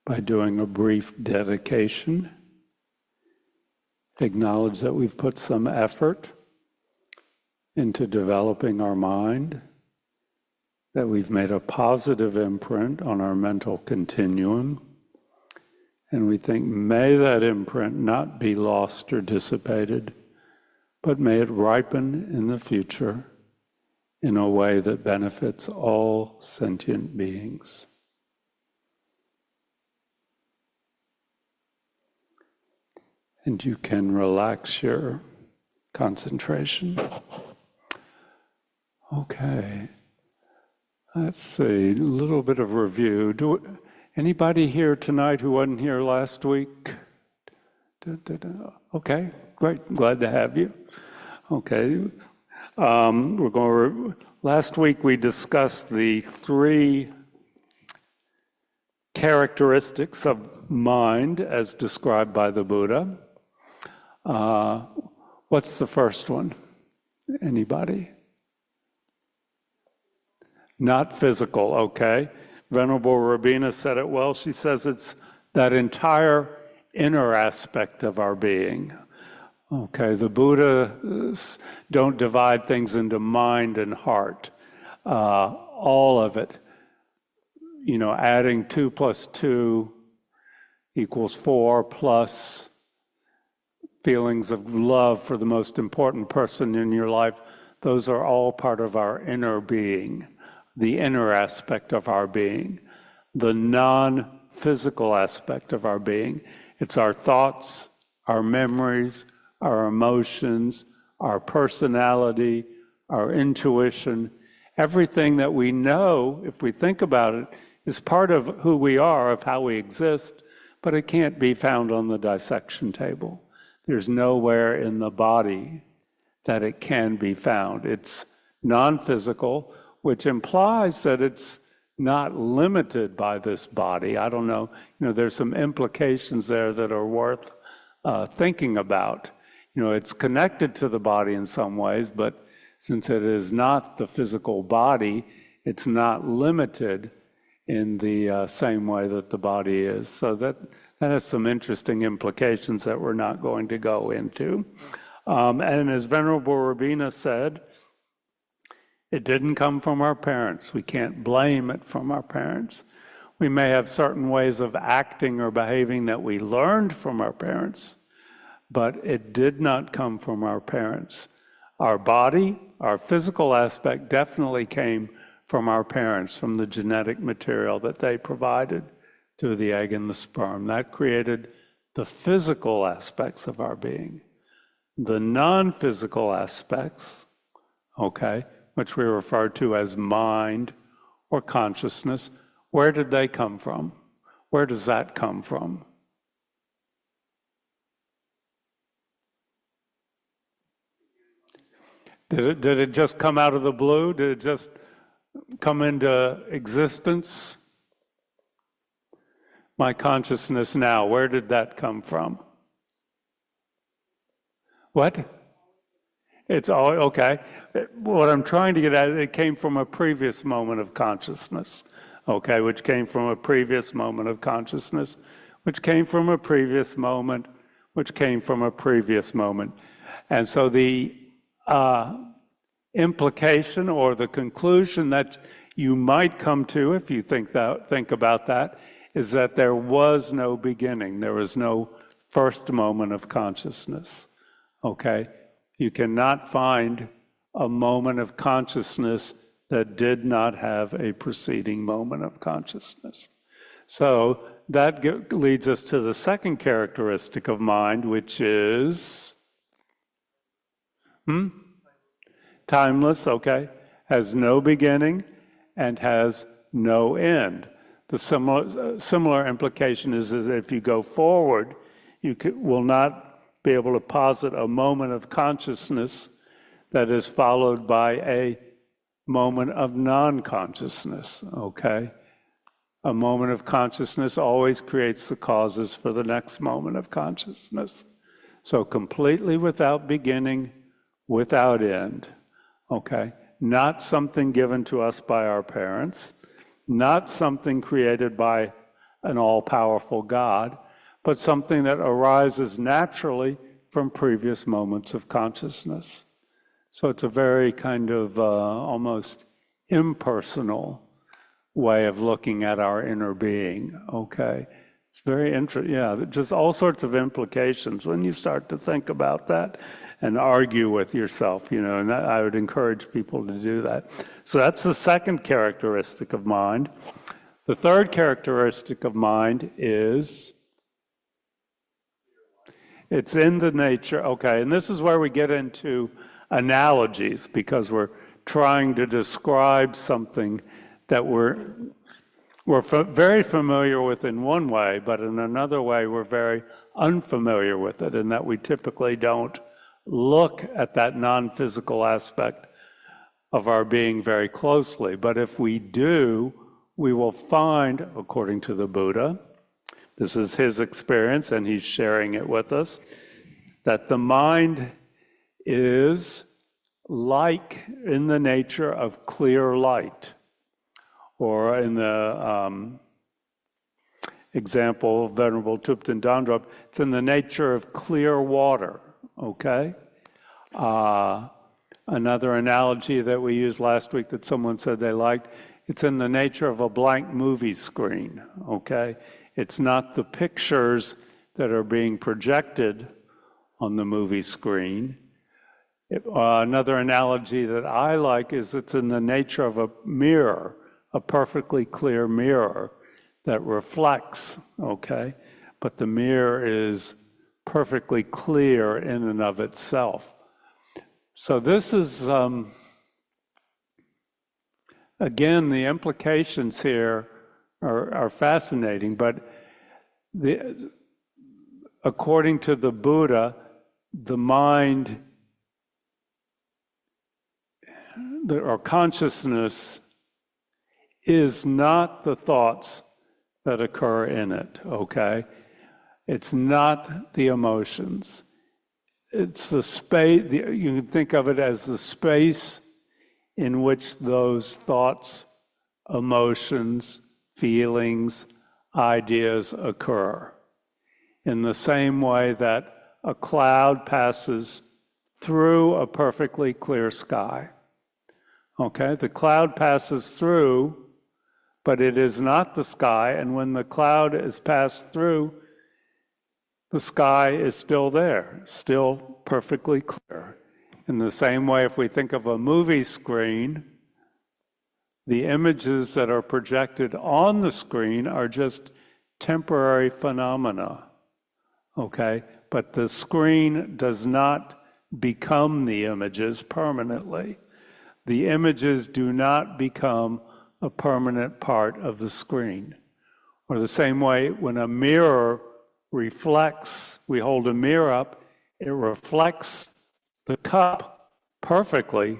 by doing a brief dedication. Acknowledge that we've put some effort into developing our mind, that we've made a positive imprint on our mental continuum, and we think, may that imprint not be lost or dissipated, but may it ripen in the future in a way that benefits all sentient beings. And you can relax your concentration. Okay. Let's see, a little bit of review. Anybody here tonight who wasn't here last week? Okay, great, glad to have you. Okay, last week we discussed the 3 characteristics of mind as described by the Buddha. What's the first one? Anybody? Not physical, okay. Venerable Rabina said it well. She says it's that entire inner aspect of our being. Okay, the Buddhas don't divide things into mind and heart. All of it, adding 2 plus 2 equals 4, plus feelings of love for the most important person in your life, those are all part of our inner being, the inner aspect of our being, the non-physical aspect of our being. It's our thoughts, our memories, our emotions, our personality, our intuition. Everything that we know, if we think about it, is part of who we are, of how we exist, but it can't be found on the dissection table. There's nowhere in the body that it can be found. It's non-physical, which implies that it's not limited by this body. I don't know, there's some implications there that are worth thinking about. It's connected to the body in some ways, but since it is not the physical body, it's not limited in the same way that the body is. So that has some interesting implications that we're not going to go into. And as Venerable Rabina said, it didn't come from our parents. We can't blame it from our parents. We may have certain ways of acting or behaving that we learned from our parents, but it did not come from our parents. Our body, our physical aspect definitely came from our parents, from the genetic material that they provided through the egg and the sperm. That created the physical aspects of our being. The non-physical aspects, okay, which we refer to as mind or consciousness, where did they come from? Where does that come from? Did it just come out of the blue? Did it just come into existence? My consciousness now, where did that come from? What? It's all, okay. What I'm trying to get at, it came from a previous moment of consciousness, okay, which came from a previous moment of consciousness, which came from a previous moment, which came from a previous moment. And so the implication or the conclusion that you might come to, if you think about that, is that there was no beginning. There was no first moment of consciousness, okay? You cannot find a moment of consciousness that did not have a preceding moment of consciousness. So that leads us to the second characteristic of mind, which is timeless, okay, has no beginning and has no end. The similar implication is that if you go forward, you will not be able to posit a moment of consciousness that is followed by a moment of non-consciousness, okay? A moment of consciousness always creates the causes for the next moment of consciousness. So completely without beginning, without end, okay? Not something given to us by our parents, not something created by an all-powerful God, but something that arises naturally from previous moments of consciousness. So it's a very kind of almost impersonal way of looking at our inner being, okay? It's very interesting, yeah, just all sorts of implications when you start to think about that and argue with yourself, you know, and I would encourage people to do that. So that's the second characteristic of mind. The third characteristic of mind is it's in the nature, okay, and this is where we get into analogies, because we're trying to describe something that we're very familiar with in one way, but in another way we're very unfamiliar with it, in that we typically don't look at that non-physical aspect of our being very closely. But if we do, we will find, according to the Buddha, this is his experience and he's sharing it with us, that the mind is like in the nature of clear light. Or in the example of Venerable Thupten Dandrup, it's in the nature of clear water, okay? Another analogy that we used last week that someone said they liked, it's in the nature of a blank movie screen, okay? It's not the pictures that are being projected on the movie screen. Another analogy that I like is it's in the nature of a mirror, a perfectly clear mirror that reflects, okay? But the mirror is perfectly clear in and of itself. So this is, again, the implications here are fascinating, but according to the Buddha, the mind, or consciousness, is not the thoughts that occur in it, okay? It's not the emotions. It's the space, you can think of it as the space in which those thoughts, emotions, feelings, ideas occur. In the same way that a cloud passes through a perfectly clear sky. Okay, the cloud passes through, but it is not the sky, and when the cloud is passed through, the sky is still there, still perfectly clear. In the same way, if we think of a movie screen, the images that are projected on the screen are just temporary phenomena, okay? But the screen does not become the images permanently. The images do not become a permanent part of the screen. Or the same way, when a mirror reflects, we hold a mirror up, it reflects the cup perfectly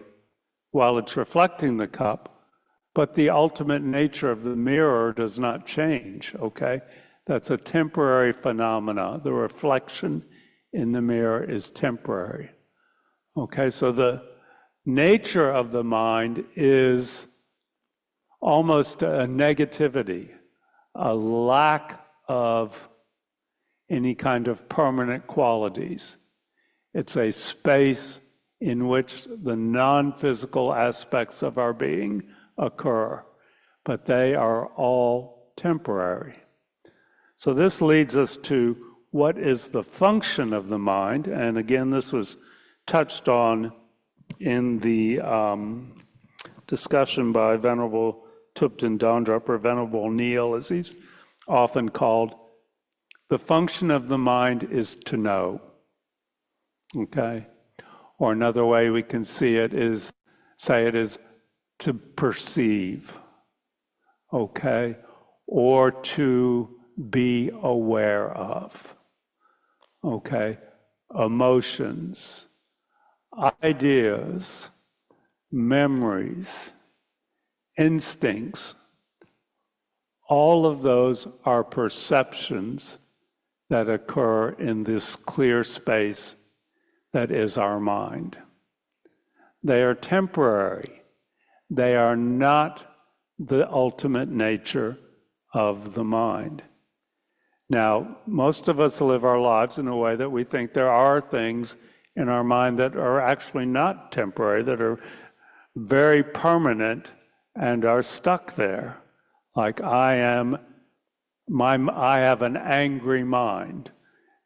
while it's reflecting the cup, but the ultimate nature of the mirror does not change, okay? That's a temporary phenomena. The reflection in the mirror is temporary. Okay, so the nature of the mind is almost a negativity, a lack of any kind of permanent qualities. It's a space in which the non-physical aspects of our being occur, but they are all temporary. So this leads us to what is the function of the mind, and again, this was touched on in the discussion by Venerable Thupten Dandrup, or Venerable Neil, as he's often called. The function of the mind is to know, okay? Or another way we can say it is to perceive, okay? Or to be aware of, okay? Emotions, ideas, memories, instincts, all of those are perceptions that occur in this clear space that is our mind. They are temporary. They are not the ultimate nature of the mind. Now, most of us live our lives in a way that we think there are things in our mind that are actually not temporary, that are very permanent and are stuck there. Like, I am I have an angry mind.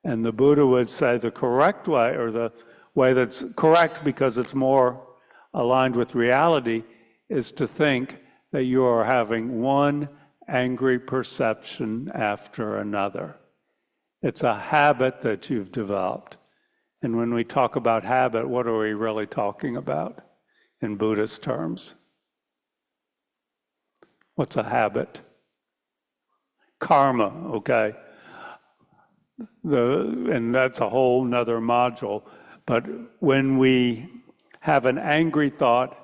And the Buddha would say the correct way, or the way that's correct because it's more aligned with reality, is to think that you are having one angry perception after another. It's a habit that you've developed. And when we talk about habit, what are we really talking about in Buddhist terms? What's a habit? Karma, okay. And that's a whole nother module. But when we have an angry thought,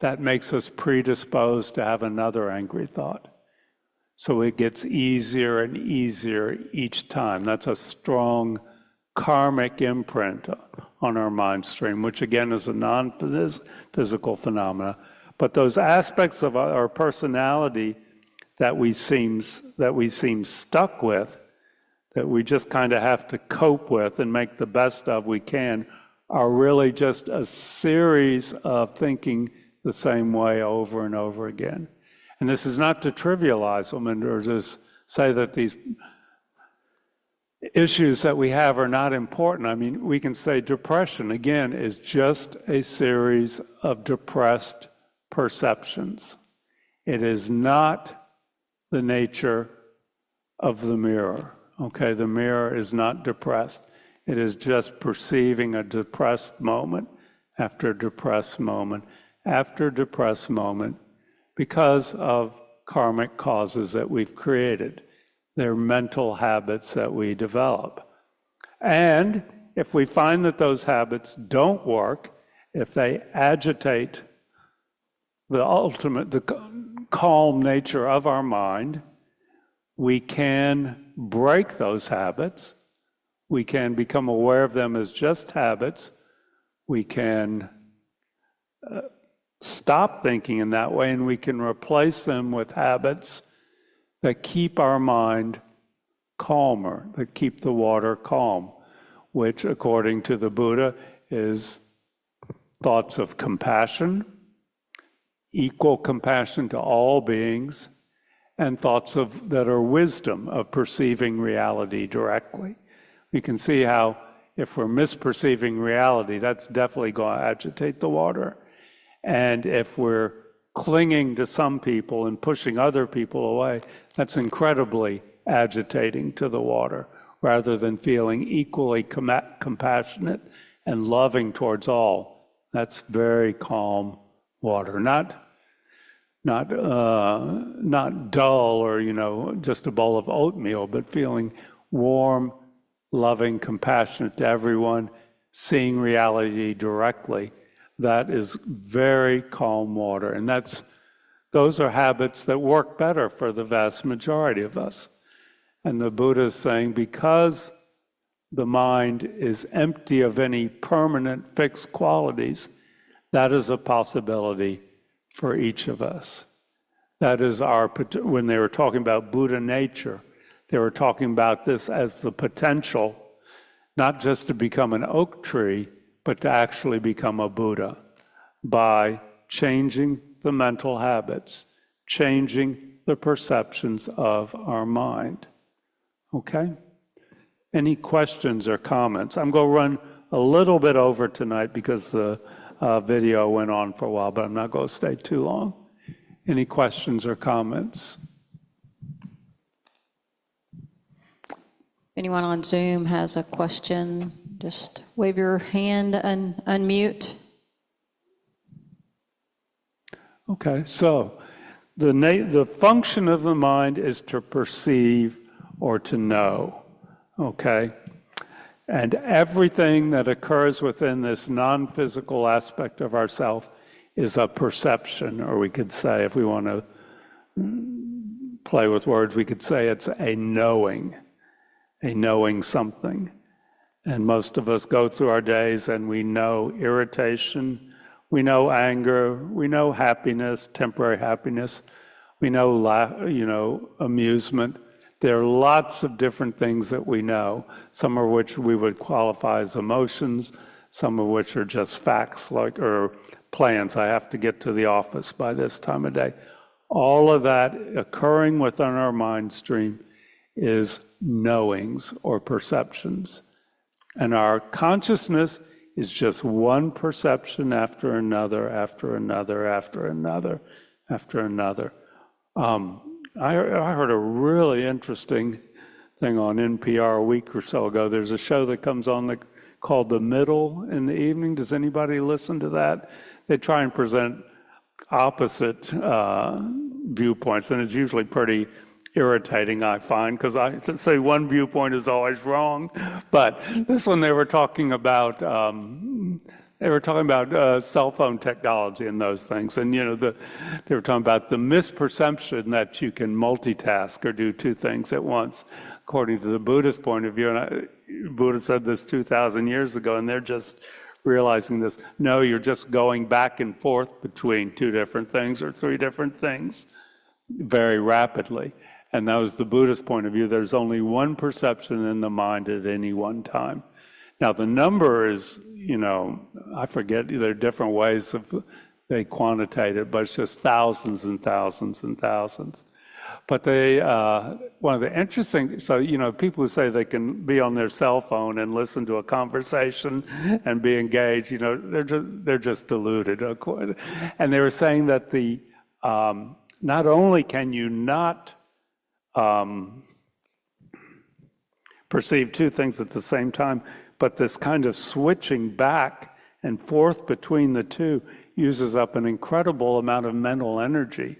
that makes us predisposed to have another angry thought. So it gets easier and easier each time. That's a strong karmic imprint on our mind stream, which again is a non-physical phenomena. But those aspects of our personality that we seem stuck with, that we just kind of have to cope with and make the best of we can, are really just a series of thinking the same way over and over again. And this is not to trivialize them or just say that these issues that we have are not important. I mean, we can say depression, again, is just a series of depressed perceptions. It is not the nature of the mirror. Okay, the mirror is not depressed. It is just perceiving a depressed moment after depressed moment after depressed moment because of karmic causes that we've created. They're mental habits that we develop. And if we find that those habits don't work, if they agitate the calm nature of our mind, we can break those habits. We can become aware of them as just habits. We can stop thinking in that way, and we can replace them with habits that keep our mind calmer, that keep the water calm, which, according to the Buddha, is thoughts of compassion, equal compassion to all beings, and thoughts that are wisdom, of perceiving reality directly. We can see how if we're misperceiving reality, that's definitely going to agitate the water. And if we're clinging to some people and pushing other people away, that's incredibly agitating to the water, rather than feeling equally compassionate and loving towards all. That's very calm water, not dull or, just a bowl of oatmeal, but feeling warm, loving, compassionate to everyone, seeing reality directly. That is very calm water. And those are habits that work better for the vast majority of us. And the Buddha is saying, because the mind is empty of any permanent fixed qualities, that is a possibility for each of us. That is when they were talking about Buddha nature, they were talking about this as the potential, not just to become an oak tree, but to actually become a Buddha by changing the mental habits, changing the perceptions of our mind. Okay? Any questions or comments? I'm going to run a little bit over tonight because the video went on for a while, but I'm not going to stay too long. Any questions or comments?
Anyone on Zoom has a question, just wave your hand and unmute.
Okay, so the function of the mind is to perceive or to know, okay? And everything that occurs within this non-physical aspect of ourself is a perception, or we could say, if we want to play with words, we could say it's a knowing something. And most of us go through our days and we know irritation, we know anger, we know happiness, temporary happiness, we know amusement. There are lots of different things that we know, some of which we would qualify as emotions, some of which are just facts, or plans. I have to get to the office by this time of day. All of that occurring within our mind stream is knowings or perceptions. And our consciousness is just one perception after another, after another, after another, after another. I heard a really interesting thing on NPR a week or so ago. There's a show that comes on called The Middle in the evening. Does anybody listen to that? They try and present opposite viewpoints, and it's usually pretty irritating, I find, because I say one viewpoint is always wrong. But this one, they were talking about cell phone technology and those things, and they were talking about the misperception that you can multitask or do two things at once, according to the Buddhist point of view. And Buddha said this 2,000 years ago, and they're just realizing this. No, you're just going back and forth between two different things or three different things very rapidly. And that was the Buddhist point of view. There's only one perception in the mind at any one time. Now, the number is, I forget, there are different ways they quantitate it, but it's just thousands and thousands and thousands. But one of the interesting, so, people who say they can be on their cell phone and listen to a conversation and be engaged, they're just deluded. And they were saying that not only can you not perceive two things at the same time, but this kind of switching back and forth between the two uses up an incredible amount of mental energy.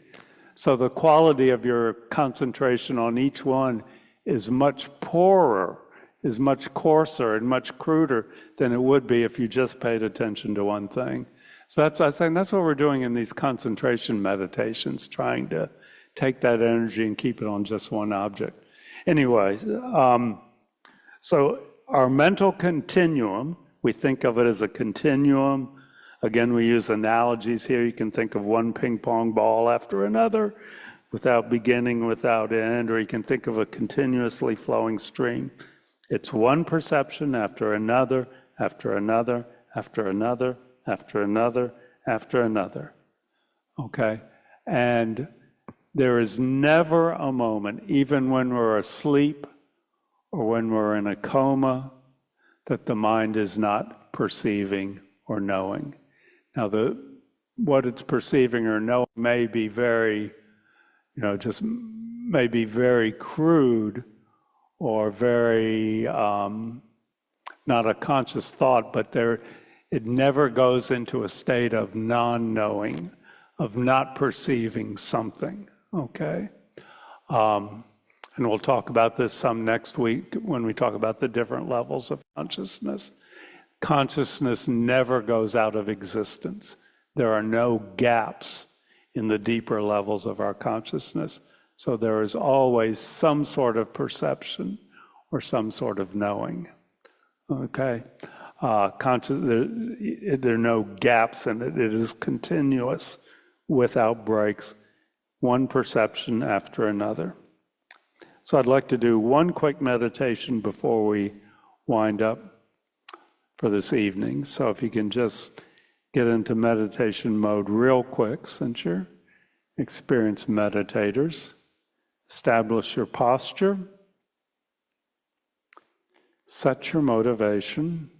So the quality of your concentration on each one is much poorer, is much coarser and much cruder than it would be if you just paid attention to one thing. So I was saying that's what we're doing in these concentration meditations, trying to take that energy and keep it on just one object. Anyway, so our mental continuum, we think of it as a continuum. Again, we use analogies here. You can think of one ping pong ball after another, without beginning, without end, or you can think of a continuously flowing stream. It's one perception after another, after another, after another, after another, after another. Okay? And there is never a moment, even when we're asleep or when we're in a coma, that the mind is not perceiving or knowing. Now, what it's perceiving or knowing may be very, just may be very crude or very not a conscious thought, but it never goes into a state of non-knowing, of not perceiving something. Okay? And we'll talk about this some next week when we talk about the different levels of consciousness. Consciousness never goes out of existence. There are no gaps in the deeper levels of our consciousness. So there is always some sort of perception or some sort of knowing. Okay? There are no gaps in it. It is continuous without breaks, one perception after another. So I'd like to do one quick meditation before we wind up for this evening. So if you can just get into meditation mode real quick, since you're experienced meditators. Establish your posture. Set your motivation.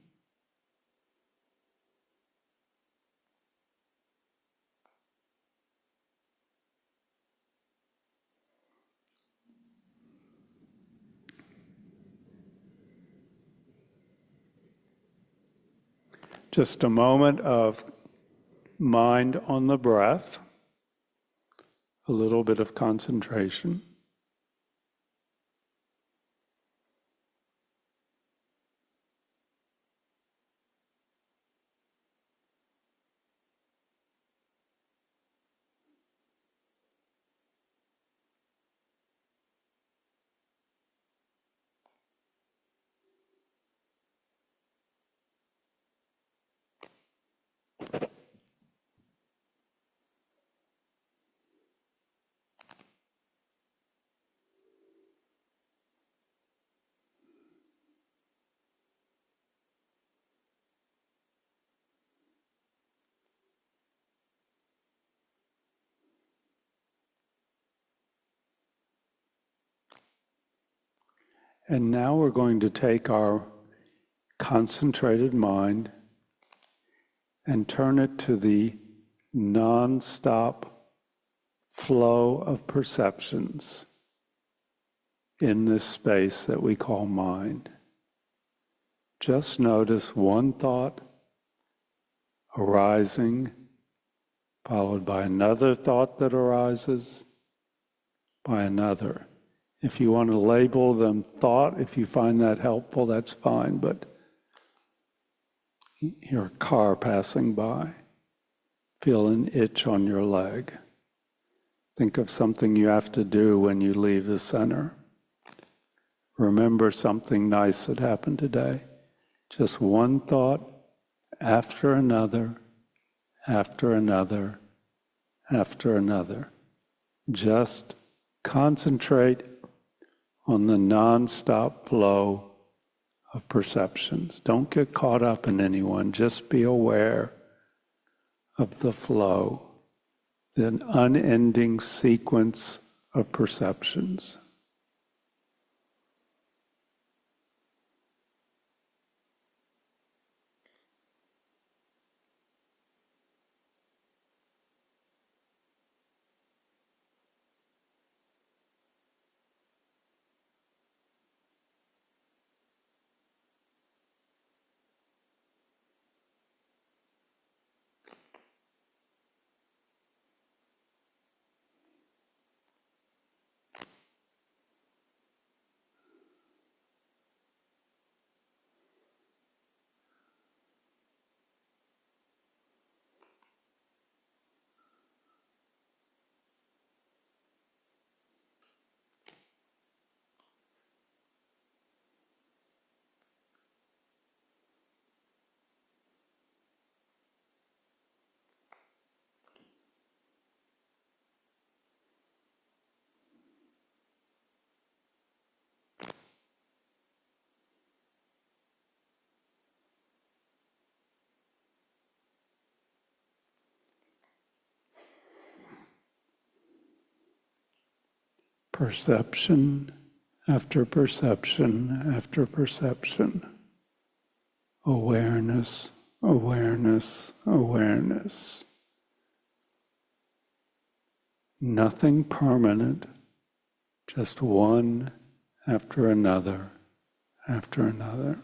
Just a moment of mind on the breath, a little bit of concentration. And now we're going to take our concentrated mind and turn it to the non-stop flow of perceptions in this space that we call mind. Just notice one thought arising, followed by another thought that arises, by another. If you want to label them thought, if you find that helpful, that's fine, but your car passing by, feel an itch on your leg. Think of something you have to do when you leave the center. Remember something nice that happened today. Just one thought after another, after another, after another. Just concentrate on the non-stop flow of perceptions. Don't get caught up in anyone. Just be aware of the flow, the unending sequence of perceptions. Perception after perception after perception. Awareness, awareness, awareness. Nothing permanent, just one after another, after another.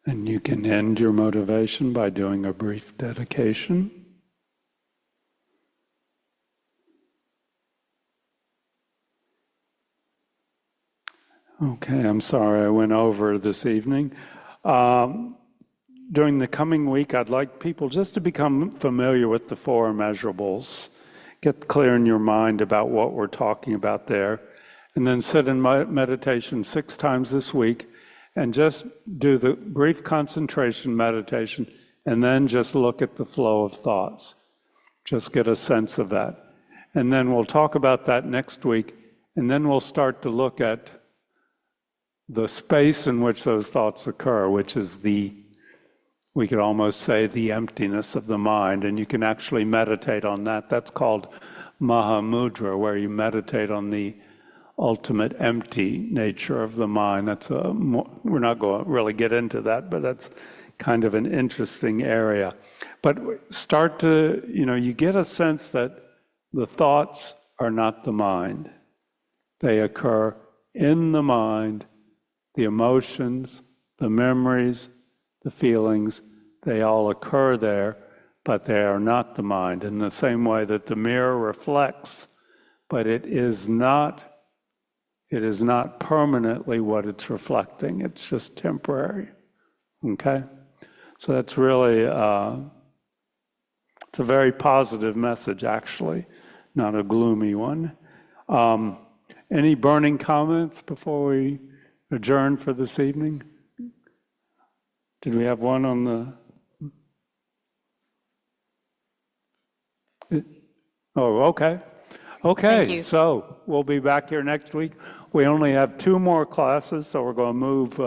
And you can end your motivation by doing a brief dedication. Okay, I'm sorry I went over this evening. During the coming week, I'd like people just to become familiar with the four immeasurables. Get clear in your mind about what we're talking about there. And then sit in meditation 6 times this week and just do the brief concentration meditation and then just look at the flow of thoughts. Just get a sense of that. And then we'll talk about that next week, and then we'll start to look at the space in which those thoughts occur, which is we could almost say the emptiness of the mind, and you can actually meditate on that. That's called Mahamudra, where you meditate on the ultimate empty nature of the mind. We're not going to really get into that, but that's kind of an interesting area. But start to, you get a sense that the thoughts are not the mind. They occur in the mind. The emotions, the memories, the feelings, they all occur there, but they are not the mind. In the same way that the mirror reflects, but it is not permanently what it's reflecting. It's just temporary. Okay? So that's really, it's a very positive message, actually, not a gloomy one. Any burning comments before we adjourn for this evening? Did we have one on the? Oh, okay. Okay,
Thank you.
so we'll be back here next week. We only have 2 more classes, so we're going to move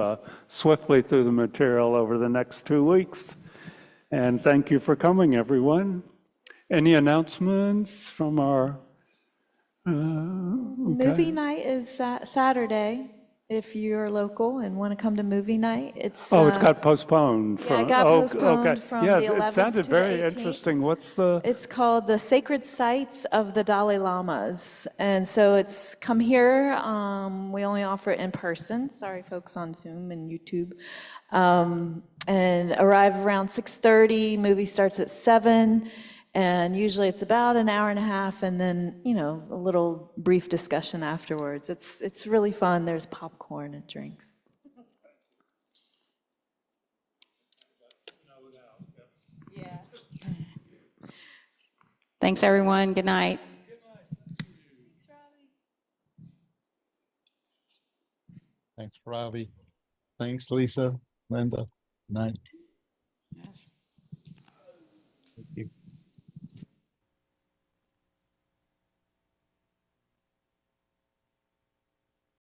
swiftly through the material over the next 2 weeks. And thank you for coming, everyone. Any announcements from our...
Movie night is Saturday. If you're local and want to come to movie night, it's
It's got postponed.
yeah, it got postponed from
yeah,
the 11th
it sounded
to the
very
18th.
interesting. What's the...
It's called The Sacred Sites of the Dalai Lamas. And so it's come here. We only offer it in person. Sorry, folks on Zoom and YouTube. And arrive around 6:30. Movie starts at 7. And usually it's about an hour and a half, and then, you know, a little brief discussion afterwards. It's really fun. There's popcorn and drinks. Yeah.
Thanks, everyone. Good night.
Thanks, Ravi. Thanks, Lisa, Linda. Night.